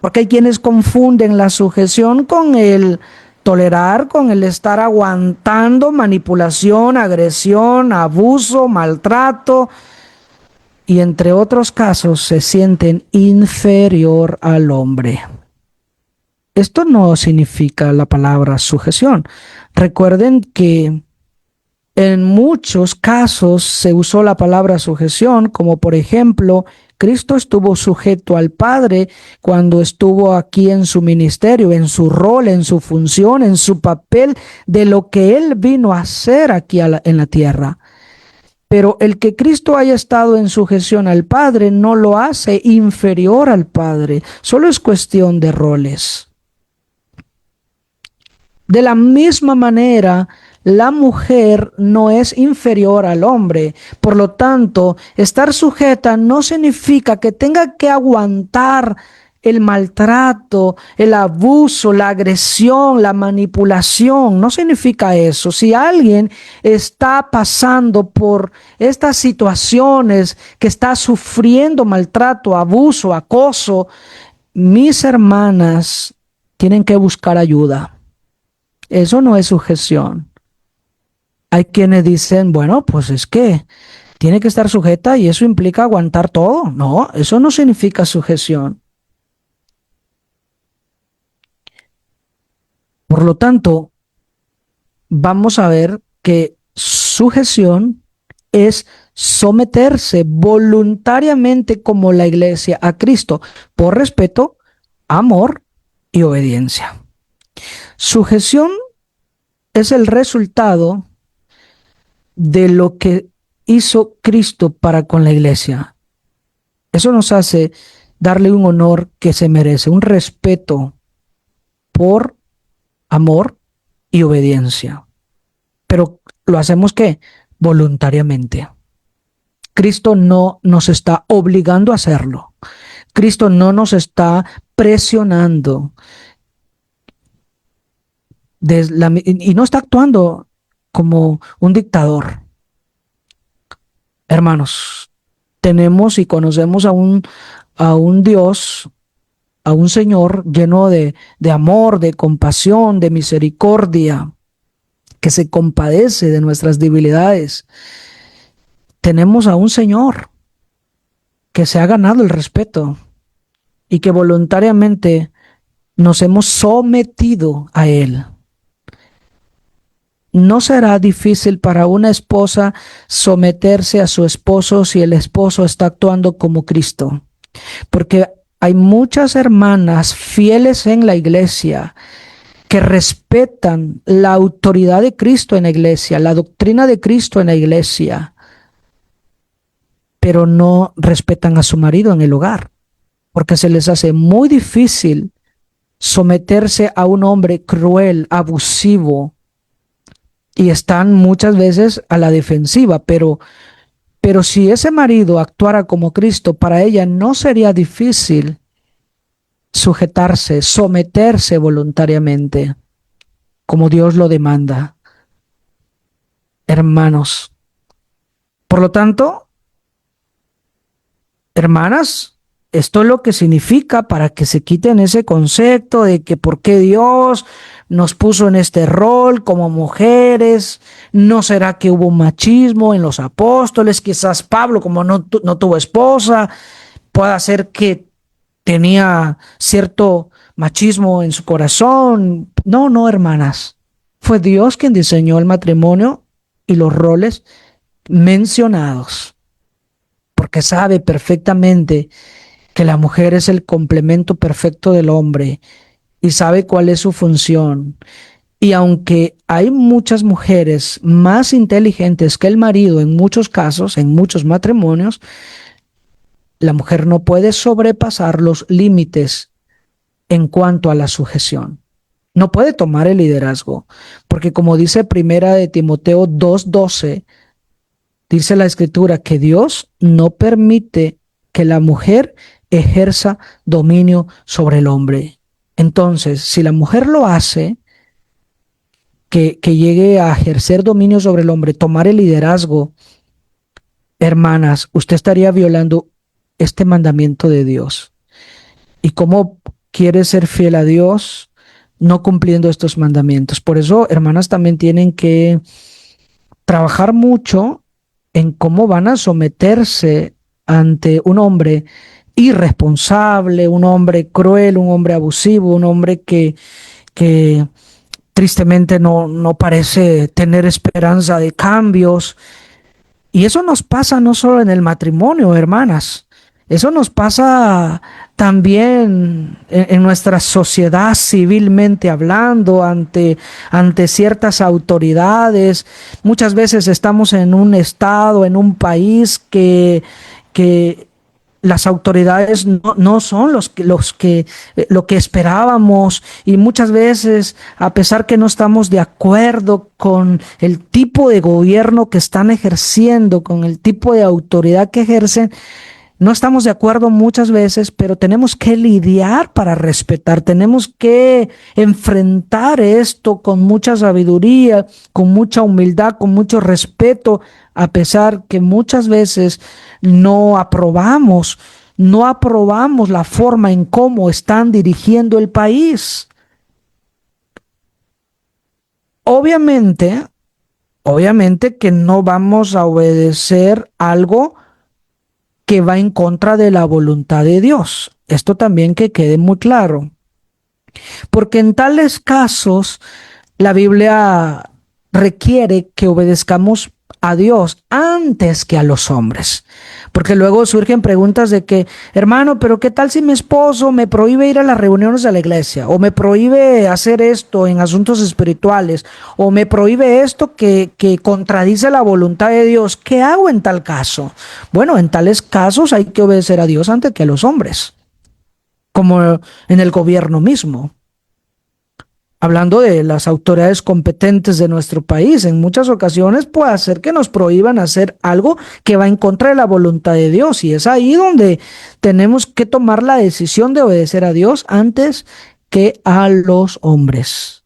Porque hay quienes confunden la sujeción con el tolerar, con el estar aguantando manipulación, agresión, abuso, maltrato, y entre otros casos se sienten inferior al hombre. Esto no significa la palabra sujeción. Recuerden que en muchos casos se usó la palabra sujeción, como por ejemplo, Cristo estuvo sujeto al Padre cuando estuvo aquí en su ministerio, en su rol, en su función, en su papel de lo que Él vino a hacer aquí en la tierra. Pero el que Cristo haya estado en sujeción al Padre no lo hace inferior al Padre, solo es cuestión de roles. De la misma manera, la mujer no es inferior al hombre. Por lo tanto, estar sujeta no significa que tenga que aguantar el maltrato, el abuso, la agresión, la manipulación. No significa eso. Si alguien está pasando por estas situaciones, que está sufriendo maltrato, abuso, acoso, mis hermanas tienen que buscar ayuda. Eso no es sujeción. Hay quienes dicen, bueno, pues es que tiene que estar sujeta y eso implica aguantar todo. No, eso no significa sujeción. Por lo tanto, vamos a ver que sujeción es someterse voluntariamente como la iglesia a Cristo por respeto, amor y obediencia. Sujeción es el resultado de lo que hizo Cristo para con la iglesia. Eso nos hace darle un honor que se merece, un respeto por amor y obediencia. Pero lo hacemos ¿qué? Voluntariamente. Cristo no nos está obligando a hacerlo. Cristo no nos está presionando. Y no está actuando como un dictador. Hermanos, tenemos y conocemos a un Dios, a un Señor lleno de amor, de compasión, de misericordia, que se compadece de nuestras debilidades. Tenemos a un Señor que se ha ganado el respeto y que voluntariamente nos hemos sometido a Él. No será difícil para una esposa someterse a su esposo si el esposo está actuando como Cristo, porque hay muchas hermanas fieles en la iglesia que respetan la autoridad de Cristo en la iglesia, la doctrina de Cristo en la iglesia, pero no respetan a su marido en el hogar, porque se les hace muy difícil someterse a un hombre cruel, abusivo, y están muchas veces a la defensiva, pero si ese marido actuara como Cristo, para ella no sería difícil sujetarse, someterse voluntariamente, como Dios lo demanda. Hermanos, por lo tanto, hermanas, esto es lo que significa para que se quiten ese concepto de que por qué Dios nos puso en este rol como mujeres. ¿No será que hubo machismo en los apóstoles? Quizás Pablo, como no tuvo esposa, pueda ser que tenía cierto machismo en su corazón. No, hermanas. Fue Dios quien diseñó el matrimonio y los roles mencionados, porque sabe perfectamente que la mujer es el complemento perfecto del hombre y sabe cuál es su función. Y aunque hay muchas mujeres más inteligentes que el marido en muchos casos, en muchos matrimonios, la mujer no puede sobrepasar los límites en cuanto a la sujeción. No puede tomar el liderazgo, porque como dice Primera de Timoteo 2:12, dice la Escritura que Dios no permite que la mujer ejerza dominio sobre el hombre. Entonces, si la mujer lo hace, que llegue a ejercer dominio sobre el hombre, tomar el liderazgo, hermanas, usted estaría violando este mandamiento de Dios. ¿Y cómo quiere ser fiel a Dios no cumpliendo estos mandamientos? Por eso, hermanas, también tienen que trabajar mucho en cómo van a someterse ante un hombre irresponsable, un hombre cruel, un hombre abusivo, un hombre que tristemente no parece tener esperanza de cambios. Y eso nos pasa no solo en el matrimonio, hermanas. Eso nos pasa también en nuestra sociedad civilmente hablando, ante ciertas autoridades. Muchas veces estamos en un estado, en un país que las autoridades no son lo que esperábamos, y muchas veces, a pesar que no estamos de acuerdo con el tipo de gobierno que están ejerciendo, con el tipo de autoridad que ejercen, no estamos de acuerdo muchas veces, pero tenemos que lidiar para respetar, tenemos que enfrentar esto con mucha sabiduría, con mucha humildad, con mucho respeto, a pesar que muchas veces no aprobamos la forma en cómo están dirigiendo el país. Obviamente, obviamente que no vamos a obedecer algo que va en contra de la voluntad de Dios. Esto también que quede muy claro, porque en tales casos la Biblia requiere que obedezcamos a Dios antes que a los hombres. Porque luego surgen preguntas de que, hermano, pero ¿qué tal si mi esposo me prohíbe ir a las reuniones de la iglesia? O me prohíbe hacer esto en asuntos espirituales. O me prohíbe esto que contradice la voluntad de Dios. ¿Qué hago en tal caso? Bueno, en tales casos hay que obedecer a Dios antes que a los hombres. Como en el gobierno mismo. Hablando de las autoridades competentes de nuestro país, en muchas ocasiones puede hacer que nos prohíban hacer algo que va en contra de la voluntad de Dios. Y es ahí donde tenemos que tomar la decisión de obedecer a Dios antes que a los hombres.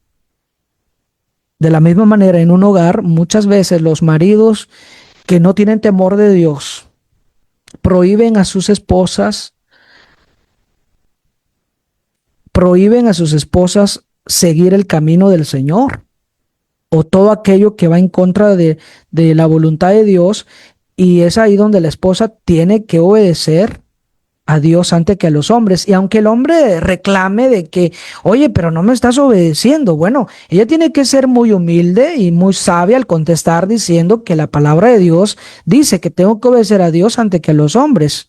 De la misma manera, en un hogar, muchas veces los maridos que no tienen temor de Dios prohíben a sus esposas seguir el camino del Señor o todo aquello que va en contra de la voluntad de Dios, y es ahí donde la esposa tiene que obedecer a Dios antes que a los hombres. Y aunque el hombre reclame de que, oye, pero no me estás obedeciendo, bueno, ella tiene que ser muy humilde y muy sabia al contestar diciendo que la palabra de Dios dice que tengo que obedecer a Dios antes que a los hombres.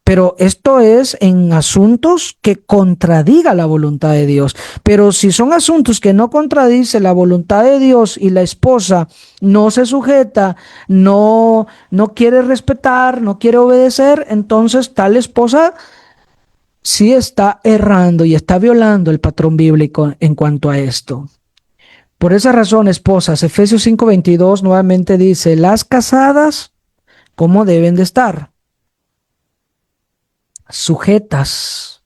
Pero esto es en asuntos que contradiga la voluntad de Dios. Pero si son asuntos que no contradice la voluntad de Dios y la esposa no se sujeta, no quiere respetar, no quiere obedecer, entonces tal esposa sí está errando y está violando el patrón bíblico en cuanto a esto. Por esa razón, esposas, Efesios 5:22 nuevamente dice, las casadas, ¿cómo deben de estar? Sujetas.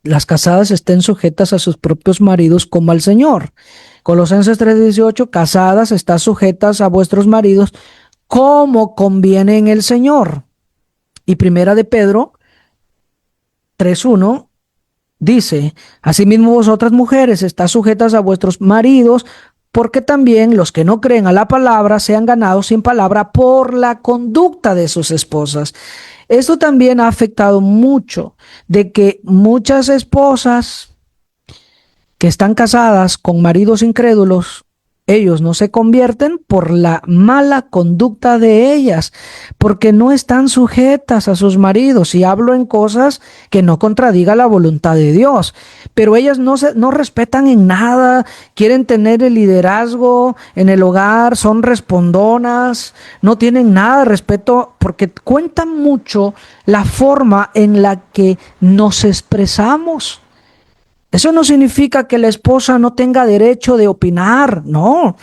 Las casadas estén sujetas a sus propios maridos como al Señor. Colosenses 3:18, casadas, están sujetas a vuestros maridos como conviene en el Señor. Y primera de Pedro 3:1 dice, asimismo vosotras mujeres, estás sujetas a vuestros maridos, porque también los que no creen a la palabra sean ganados sin palabra por la conducta de sus esposas. Esto también ha afectado mucho, de que muchas esposas que están casadas con maridos incrédulos, ellos no se convierten por la mala conducta de ellas, porque no están sujetas a sus maridos, y hablo en cosas que no contradiga la voluntad de Dios, pero ellas no respetan en nada, quieren tener el liderazgo en el hogar, son respondonas, no tienen nada de respeto, porque cuenta mucho la forma en la que nos expresamos. Eso no significa que la esposa no tenga derecho de opinar, no,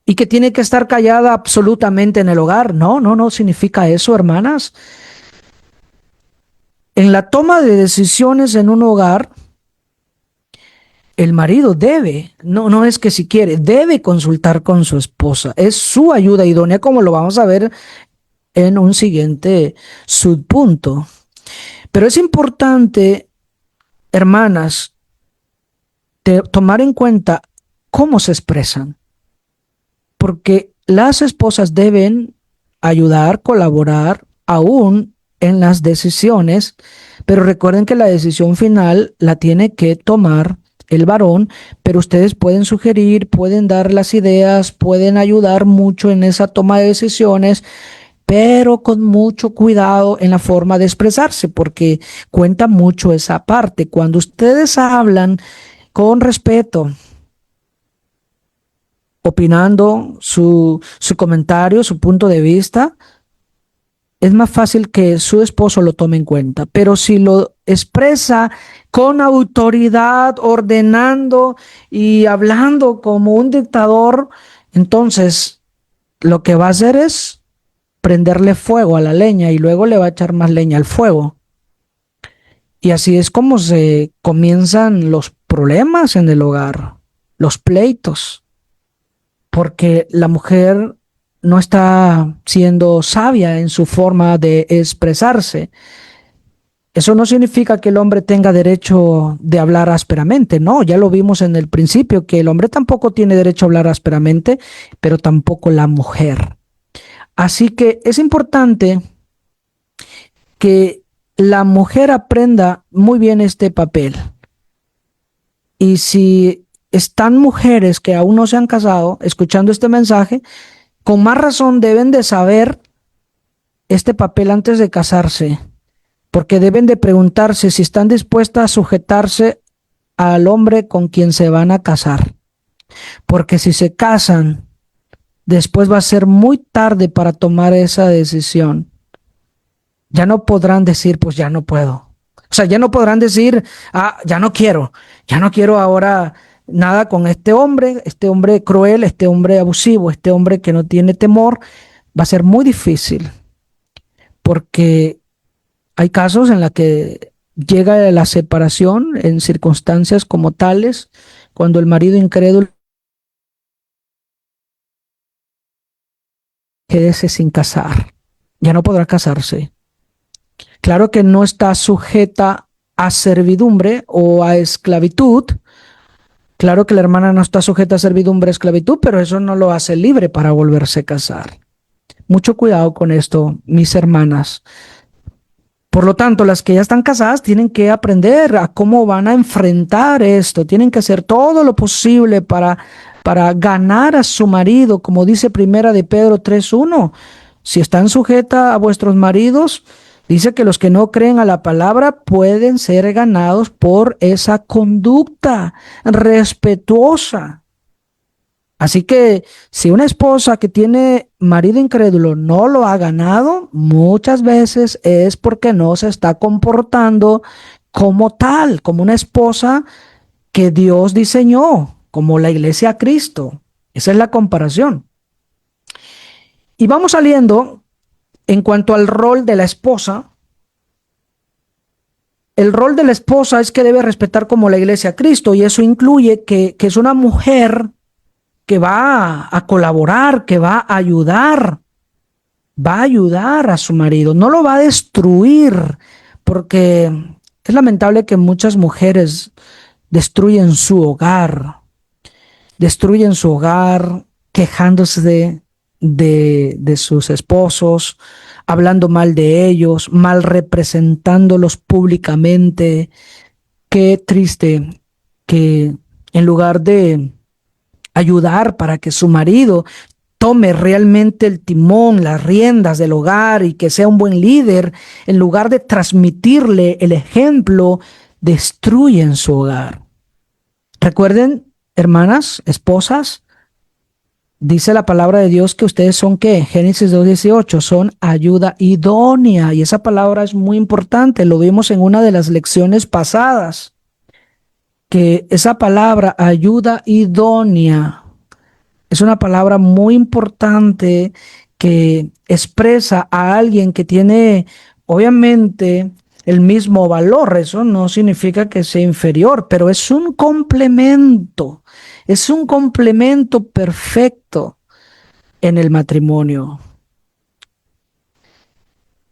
y que tiene que estar callada absolutamente en el hogar. No significa eso, hermanas. En la toma de decisiones en un hogar, el marido debe, no es que si quiere, debe consultar con su esposa. Es su ayuda idónea, como lo vamos a ver en un siguiente subpunto. Pero es importante, hermanas, tomar en cuenta cómo se expresan, porque las esposas deben ayudar, colaborar aún en las decisiones, pero recuerden que la decisión final la tiene que tomar el varón, pero ustedes pueden sugerir, pueden dar las ideas, pueden ayudar mucho en esa toma de decisiones, pero con mucho cuidado en la forma de expresarse, porque cuenta mucho esa parte. Cuando ustedes hablan con respeto, opinando su comentario, su punto de vista, es más fácil que su esposo lo tome en cuenta. Pero si lo expresa con autoridad, ordenando y hablando como un dictador, entonces lo que va a hacer es prenderle fuego a la leña y luego le va a echar más leña al fuego. Y así es como se comienzan los problemas en el hogar, los pleitos, porque la mujer no está siendo sabia en su forma de expresarse. Eso no significa que el hombre tenga derecho de hablar ásperamente, no, ya lo vimos en el principio, que el hombre tampoco tiene derecho a hablar ásperamente, pero tampoco la mujer. Así que es importante que la mujer aprenda muy bien este papel. Y si están mujeres que aún no se han casado escuchando este mensaje, con más razón deben de saber este papel antes de casarse, porque deben de preguntarse si están dispuestas a sujetarse al hombre con quien se van a casar. Porque si se casan, después va a ser muy tarde para tomar esa decisión. Ya no podrán decir, pues ya no puedo. O sea, ya no podrán decir, ya no quiero ahora nada con este hombre cruel, este hombre abusivo, este hombre que no tiene temor. Va a ser muy difícil porque hay casos en los que llega la separación en circunstancias como tales, cuando el marido incrédulo quédese sin casar, ya no podrá casarse. Claro que no está sujeta a servidumbre o a esclavitud. Claro que la hermana no está sujeta a servidumbre o esclavitud, pero eso no lo hace libre para volverse a casar. Mucho cuidado con esto, mis hermanas. Por lo tanto, las que ya están casadas tienen que aprender a cómo van a enfrentar esto. Tienen que hacer todo lo posible para ganar a su marido, como dice Primera de Pedro 3:1. Si están sujetas a vuestros maridos, dice que los que no creen a la palabra pueden ser ganados por esa conducta respetuosa. Así que si una esposa que tiene marido incrédulo no lo ha ganado, muchas veces es porque no se está comportando como tal, como una esposa que Dios diseñó, como la iglesia a Cristo. Esa es la comparación. Y vamos saliendo en cuanto al rol de la esposa. El rol de la esposa es que debe respetar como la iglesia a Cristo, y eso incluye que es una mujer que va a colaborar, que va a ayudar a su marido, no lo va a destruir, porque es lamentable que muchas mujeres destruyen su hogar quejándose de sus esposos, hablando mal de ellos, mal representándolos públicamente. Qué triste que en lugar de ayudar para que su marido tome realmente el timón, las riendas del hogar y que sea un buen líder, en lugar de transmitirle el ejemplo, destruyen su hogar. Recuerden, hermanas, esposas, dice la palabra de Dios que ustedes son, ¿qué? Génesis 2:18, son ayuda idónea, y esa palabra es muy importante, lo vimos en una de las lecciones pasadas, que esa palabra ayuda idónea es una palabra muy importante que expresa a alguien que tiene, obviamente, el mismo valor. Eso no significa que sea inferior, pero es un complemento perfecto en el matrimonio.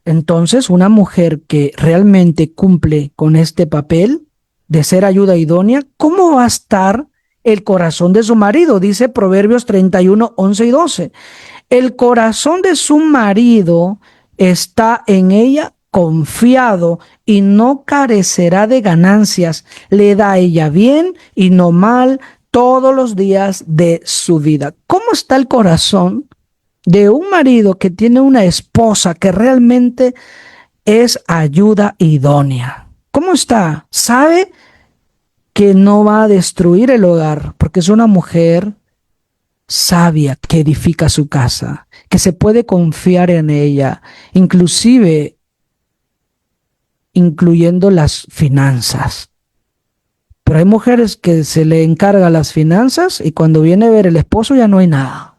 Entonces, una mujer que realmente cumple con este papel de ser ayuda idónea, ¿cómo va a estar el corazón de su marido? Dice Proverbios 31:11 y 12. El corazón de su marido está en ella confiado y no carecerá de ganancias. Le da a ella bien y no mal todos los días de su vida. ¿Cómo está el corazón de un marido que tiene una esposa que realmente es ayuda idónea? ¿Cómo está? ¿Sabe que no va a destruir el hogar porque es una mujer sabia que edifica su casa, que se puede confiar en ella, inclusive incluyendo las finanzas? Pero hay mujeres que se le encarga las finanzas y cuando viene a ver el esposo ya no hay nada.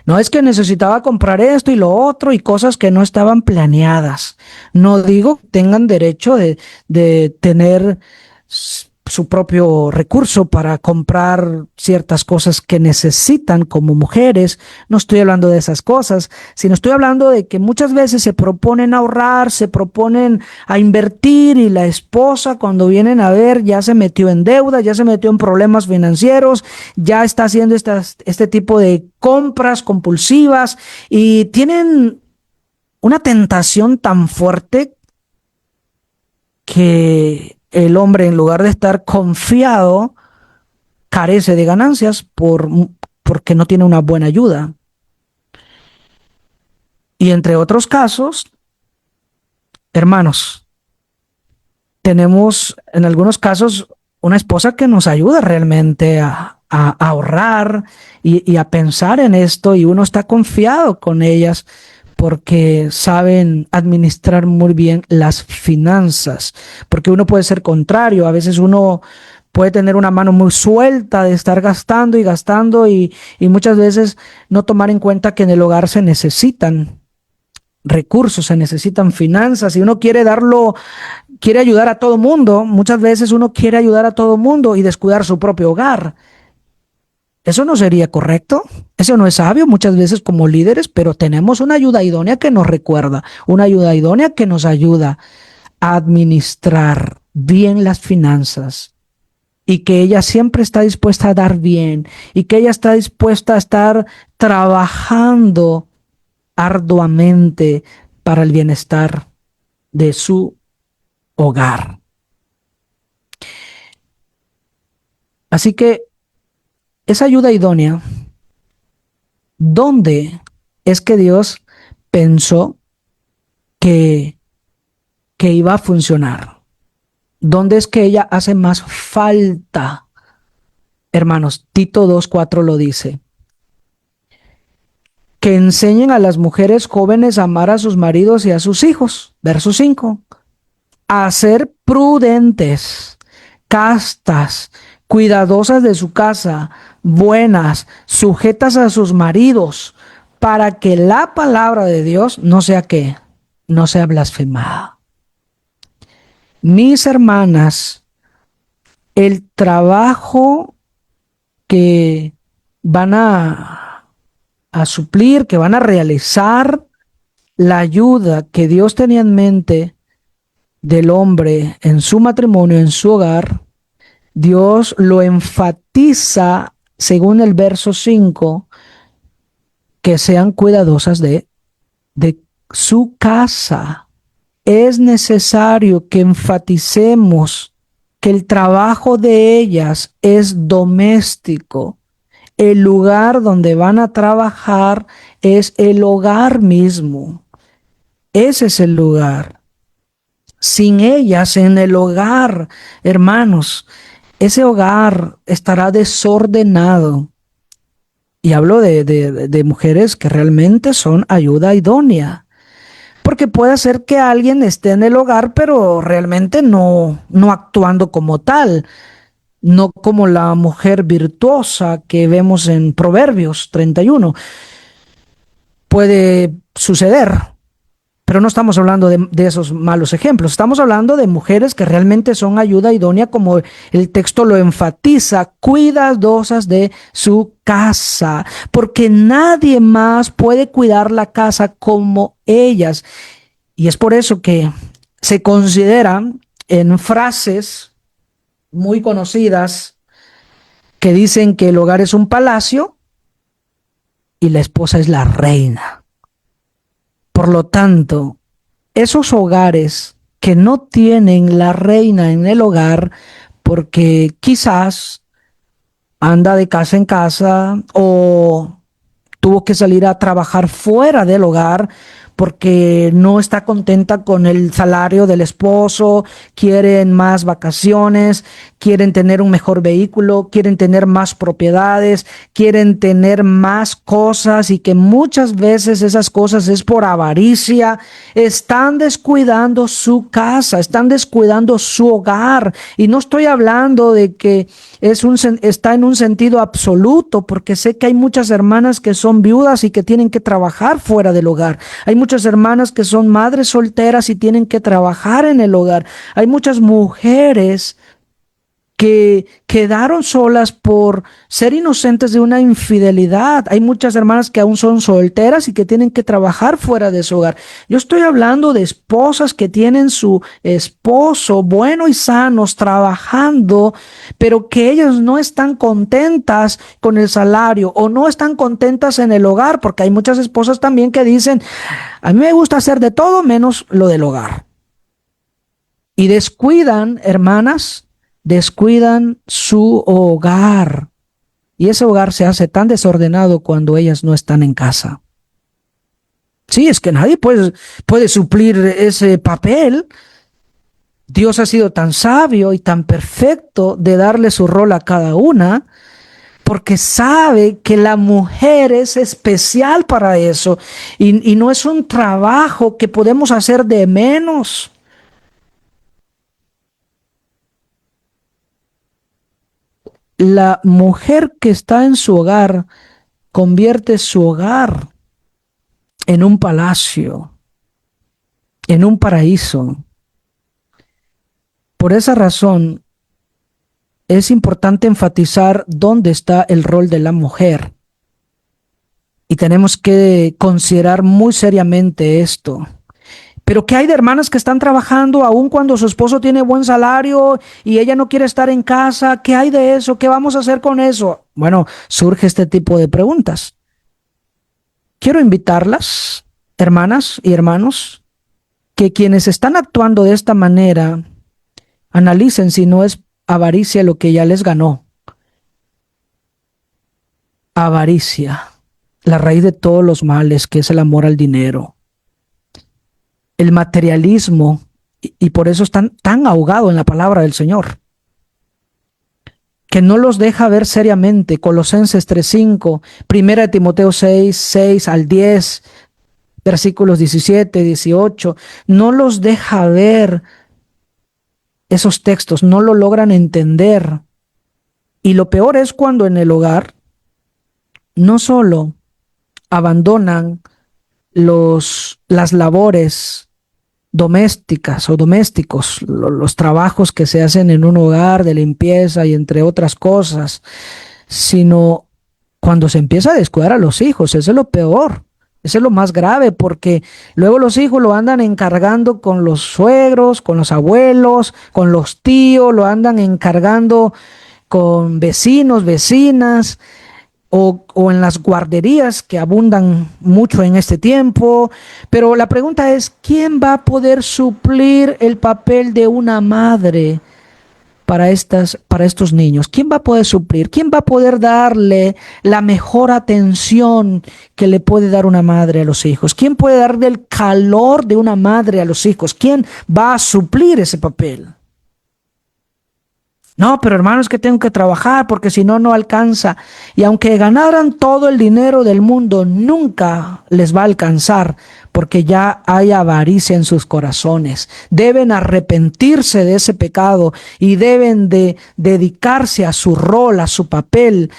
No, es que necesitaba comprar esto y lo otro y cosas que no estaban planeadas. No digo que tengan derecho de tener su propio recurso para comprar ciertas cosas que necesitan como mujeres. No estoy hablando de esas cosas, sino estoy hablando de que muchas veces se proponen ahorrar, se proponen a invertir, y la esposa, cuando vienen a ver, ya se metió en deuda, ya se metió en problemas financieros, ya está haciendo este tipo de compras compulsivas, y tienen una tentación tan fuerte que el hombre, en lugar de estar confiado, carece de ganancias porque no tiene una buena ayuda. Y entre otros casos, hermanos, tenemos en algunos casos una esposa que nos ayuda realmente a ahorrar y a pensar en esto, y uno está confiado con ellas porque saben administrar muy bien las finanzas, porque uno puede ser contrario. A veces uno puede tener una mano muy suelta de estar gastando y gastando, y muchas veces no tomar en cuenta que en el hogar se necesitan recursos, se necesitan finanzas, y uno quiere ayudar a todo mundo. Muchas veces uno quiere ayudar a todo mundo y descuidar su propio hogar. Eso no sería correcto, eso no es sabio muchas veces como líderes, pero tenemos una ayuda idónea que nos recuerda, una ayuda idónea que nos ayuda a administrar bien las finanzas, y que ella siempre está dispuesta a dar bien, y que ella está dispuesta a estar trabajando arduamente para el bienestar de su hogar. Así que esa ayuda idónea, ¿dónde es que Dios pensó que iba a funcionar? ¿Dónde es que ella hace más falta? Hermanos, Tito 2:4 lo dice: que enseñen a las mujeres jóvenes a amar a sus maridos y a sus hijos. Verso 5: a ser prudentes, castas, cuidadosas de su casa, buenas, sujetas a sus maridos, para que la palabra de Dios no sea ¿qué? No sea blasfemada. Mis hermanas, el trabajo que van a suplir, que van a realizar, la ayuda que Dios tenía en mente del hombre en su matrimonio, en su hogar, Dios lo enfatiza según el verso 5, que sean cuidadosas de su casa. Es necesario que enfaticemos que el trabajo de ellas es doméstico. El lugar donde van a trabajar es el hogar mismo. Ese es el lugar. Sin ellas en el hogar, hermanos, ese hogar estará desordenado. Y hablo de mujeres que realmente son ayuda idónea. Porque puede ser que alguien esté en el hogar, pero realmente no actuando como tal, no como la mujer virtuosa que vemos en Proverbios 31. Puede suceder, pero no estamos hablando de esos malos ejemplos. Estamos hablando de mujeres que realmente son ayuda idónea, como el texto lo enfatiza, cuidadosas de su casa, porque nadie más puede cuidar la casa como ellas. Y es por eso que se consideran en frases muy conocidas que dicen que el hogar es un palacio y la esposa es la reina. Por lo tanto, esos hogares que no tienen la reina en el hogar, porque quizás anda de casa en casa o tuvo que salir a trabajar fuera del hogar porque no está contenta con el salario del esposo, quieren más vacaciones, quieren tener un mejor vehículo, quieren tener más propiedades, quieren tener más cosas, y que muchas veces esas cosas es por avaricia. Están descuidando su casa, están descuidando su hogar, y no estoy hablando de que está en un sentido absoluto, porque sé que hay muchas hermanas que son viudas y que tienen que trabajar fuera del hogar. Hay muchas hermanas que son madres solteras y tienen que trabajar en el hogar. Hay muchas mujeres que quedaron solas por ser inocentes de una infidelidad. Hay muchas hermanas que aún son solteras y que tienen que trabajar fuera de su hogar. Yo estoy hablando de esposas que tienen su esposo bueno y sanos trabajando, pero que ellas no están contentas con el salario o no están contentas en el hogar, porque hay muchas esposas también que dicen, a mí me gusta hacer de todo menos lo del hogar. Y descuidan, hermanas, descuidan su hogar. Y ese hogar se hace tan desordenado cuando ellas no están en casa. Sí, es que nadie puede suplir ese papel. Dios ha sido tan sabio y tan perfecto de darle su rol a cada una, porque sabe que la mujer es especial para eso y no es un trabajo que podemos hacer de menos. La mujer que está en su hogar convierte su hogar en un palacio, en un paraíso. Por esa razón, es importante enfatizar dónde está el rol de la mujer. Y tenemos que considerar muy seriamente esto. Pero ¿qué hay de hermanas que están trabajando aun cuando su esposo tiene buen salario y ella no quiere estar en casa? ¿Qué hay de eso? ¿Qué vamos a hacer con eso? Bueno, surge este tipo de preguntas. Quiero invitarlas, hermanas y hermanos, que quienes están actuando de esta manera analicen si no es avaricia lo que ya les ganó. Avaricia, la raíz de todos los males, que es el amor al dinero. El materialismo, y por eso están tan ahogados en la palabra del Señor, que no los deja ver seriamente. Colosenses 3:5, 1 Timoteo 6 al 10, versículos 17, 18, no los deja ver esos textos, no lo logran entender. Y lo peor es cuando en el hogar no solo abandonan las labores domésticas o domésticos, los trabajos que se hacen en un hogar de limpieza y entre otras cosas, sino cuando se empieza a descuidar a los hijos. Eso es lo peor, eso es lo más grave, porque luego los hijos lo andan encargando con los suegros, con los abuelos, con los tíos, lo andan encargando con vecinos, vecinas, o en las guarderías que abundan mucho en este tiempo. Pero la pregunta es, ¿quién va a poder suplir el papel de una madre para estos niños? ¿Quién va a poder suplir? ¿Quién va a poder darle la mejor atención que le puede dar una madre a los hijos? ¿Quién puede darle el calor de una madre a los hijos? ¿Quién va a suplir ese papel? No, pero hermano, es que tengo que trabajar porque si no, no alcanza. Y aunque ganaran todo el dinero del mundo, nunca les va a alcanzar porque ya hay avaricia en sus corazones. Deben arrepentirse de ese pecado y deben de dedicarse a su rol, a su papel.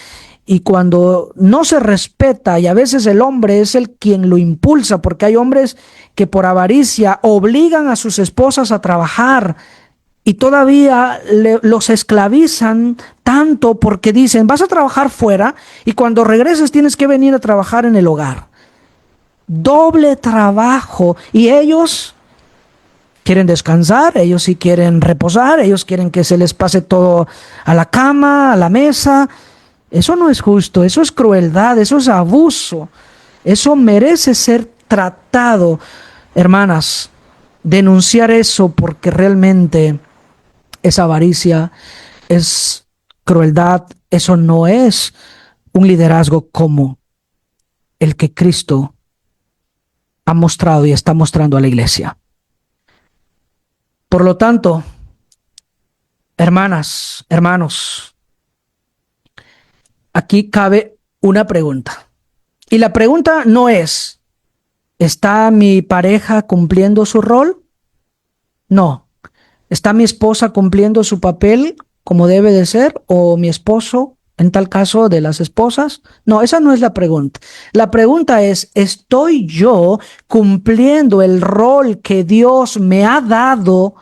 Y cuando no se respeta, y a veces el hombre es el quien lo impulsa, porque hay hombres que por avaricia obligan a sus esposas a trabajar, y todavía los esclavizan tanto porque dicen, vas a trabajar fuera y cuando regreses tienes que venir a trabajar en el hogar. Doble trabajo. Y ellos quieren descansar, ellos sí quieren reposar, ellos quieren que se les pase todo a la cama, a la mesa. Eso no es justo, eso es crueldad, eso es abuso. Eso merece ser tratado. Hermanas, denunciar eso porque realmente es avaricia, es crueldad. Eso no es un liderazgo como el que Cristo ha mostrado y está mostrando a la iglesia. Por lo tanto, hermanas, hermanos, aquí cabe una pregunta. Y la pregunta no es, ¿está mi pareja cumpliendo su rol? No. ¿Está mi esposa cumpliendo su papel como debe de ser? ¿O mi esposo, en tal caso de las esposas? No, esa no es la pregunta. La pregunta es, ¿estoy yo cumpliendo el rol que Dios me ha dado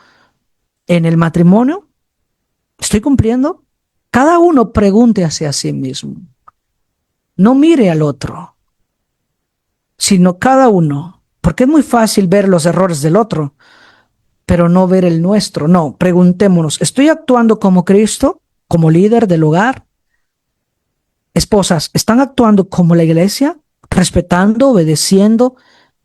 en el matrimonio? ¿Estoy cumpliendo? Cada uno pregunte hacia sí mismo. No mire al otro, sino cada uno, porque es muy fácil ver los errores del otro, pero no ver el nuestro. No, preguntémonos, ¿estoy actuando como Cristo, como líder del hogar? Esposas, ¿están actuando como la iglesia, respetando, obedeciendo,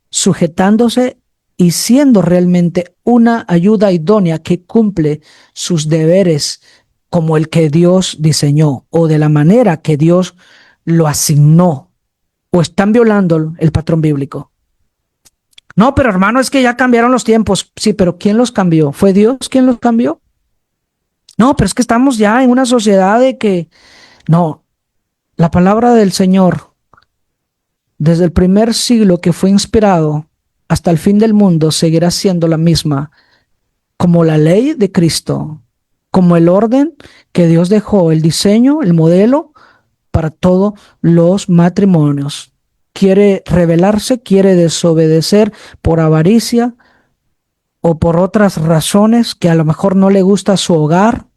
sujetándose y siendo realmente una ayuda idónea que cumple sus deberes como el que Dios diseñó o de la manera que Dios lo asignó? ¿O están violando el patrón bíblico? No, pero hermano, es que ya cambiaron los tiempos. Sí, pero ¿quién los cambió? ¿Fue Dios quien los cambió? No, pero es que estamos ya en una sociedad de que no, la palabra del Señor desde el primer siglo que fue inspirado hasta el fin del mundo seguirá siendo la misma, como la ley de Cristo, como el orden que Dios dejó, el diseño, el modelo para todos los matrimonios. Quiere rebelarse, quiere desobedecer por avaricia o por otras razones que a lo mejor no le gusta su hogar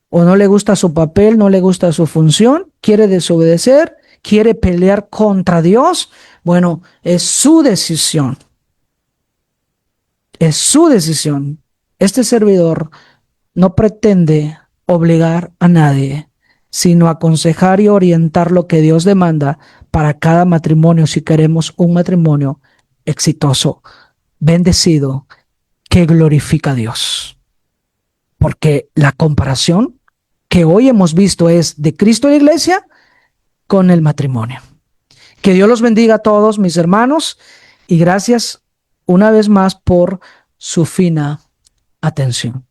o no le gusta su papel, no le gusta su función, quiere desobedecer, quiere pelear contra Dios. Bueno, es su decisión. Es su decisión. Este servidor no pretende obligar a nadie, sino aconsejar y orientar lo que Dios demanda para cada matrimonio si queremos un matrimonio exitoso, bendecido, que glorifica a Dios. Porque la comparación que hoy hemos visto es de Cristo y la iglesia con el matrimonio. Que Dios los bendiga a todos, mis hermanos, y gracias una vez más por su fina atención.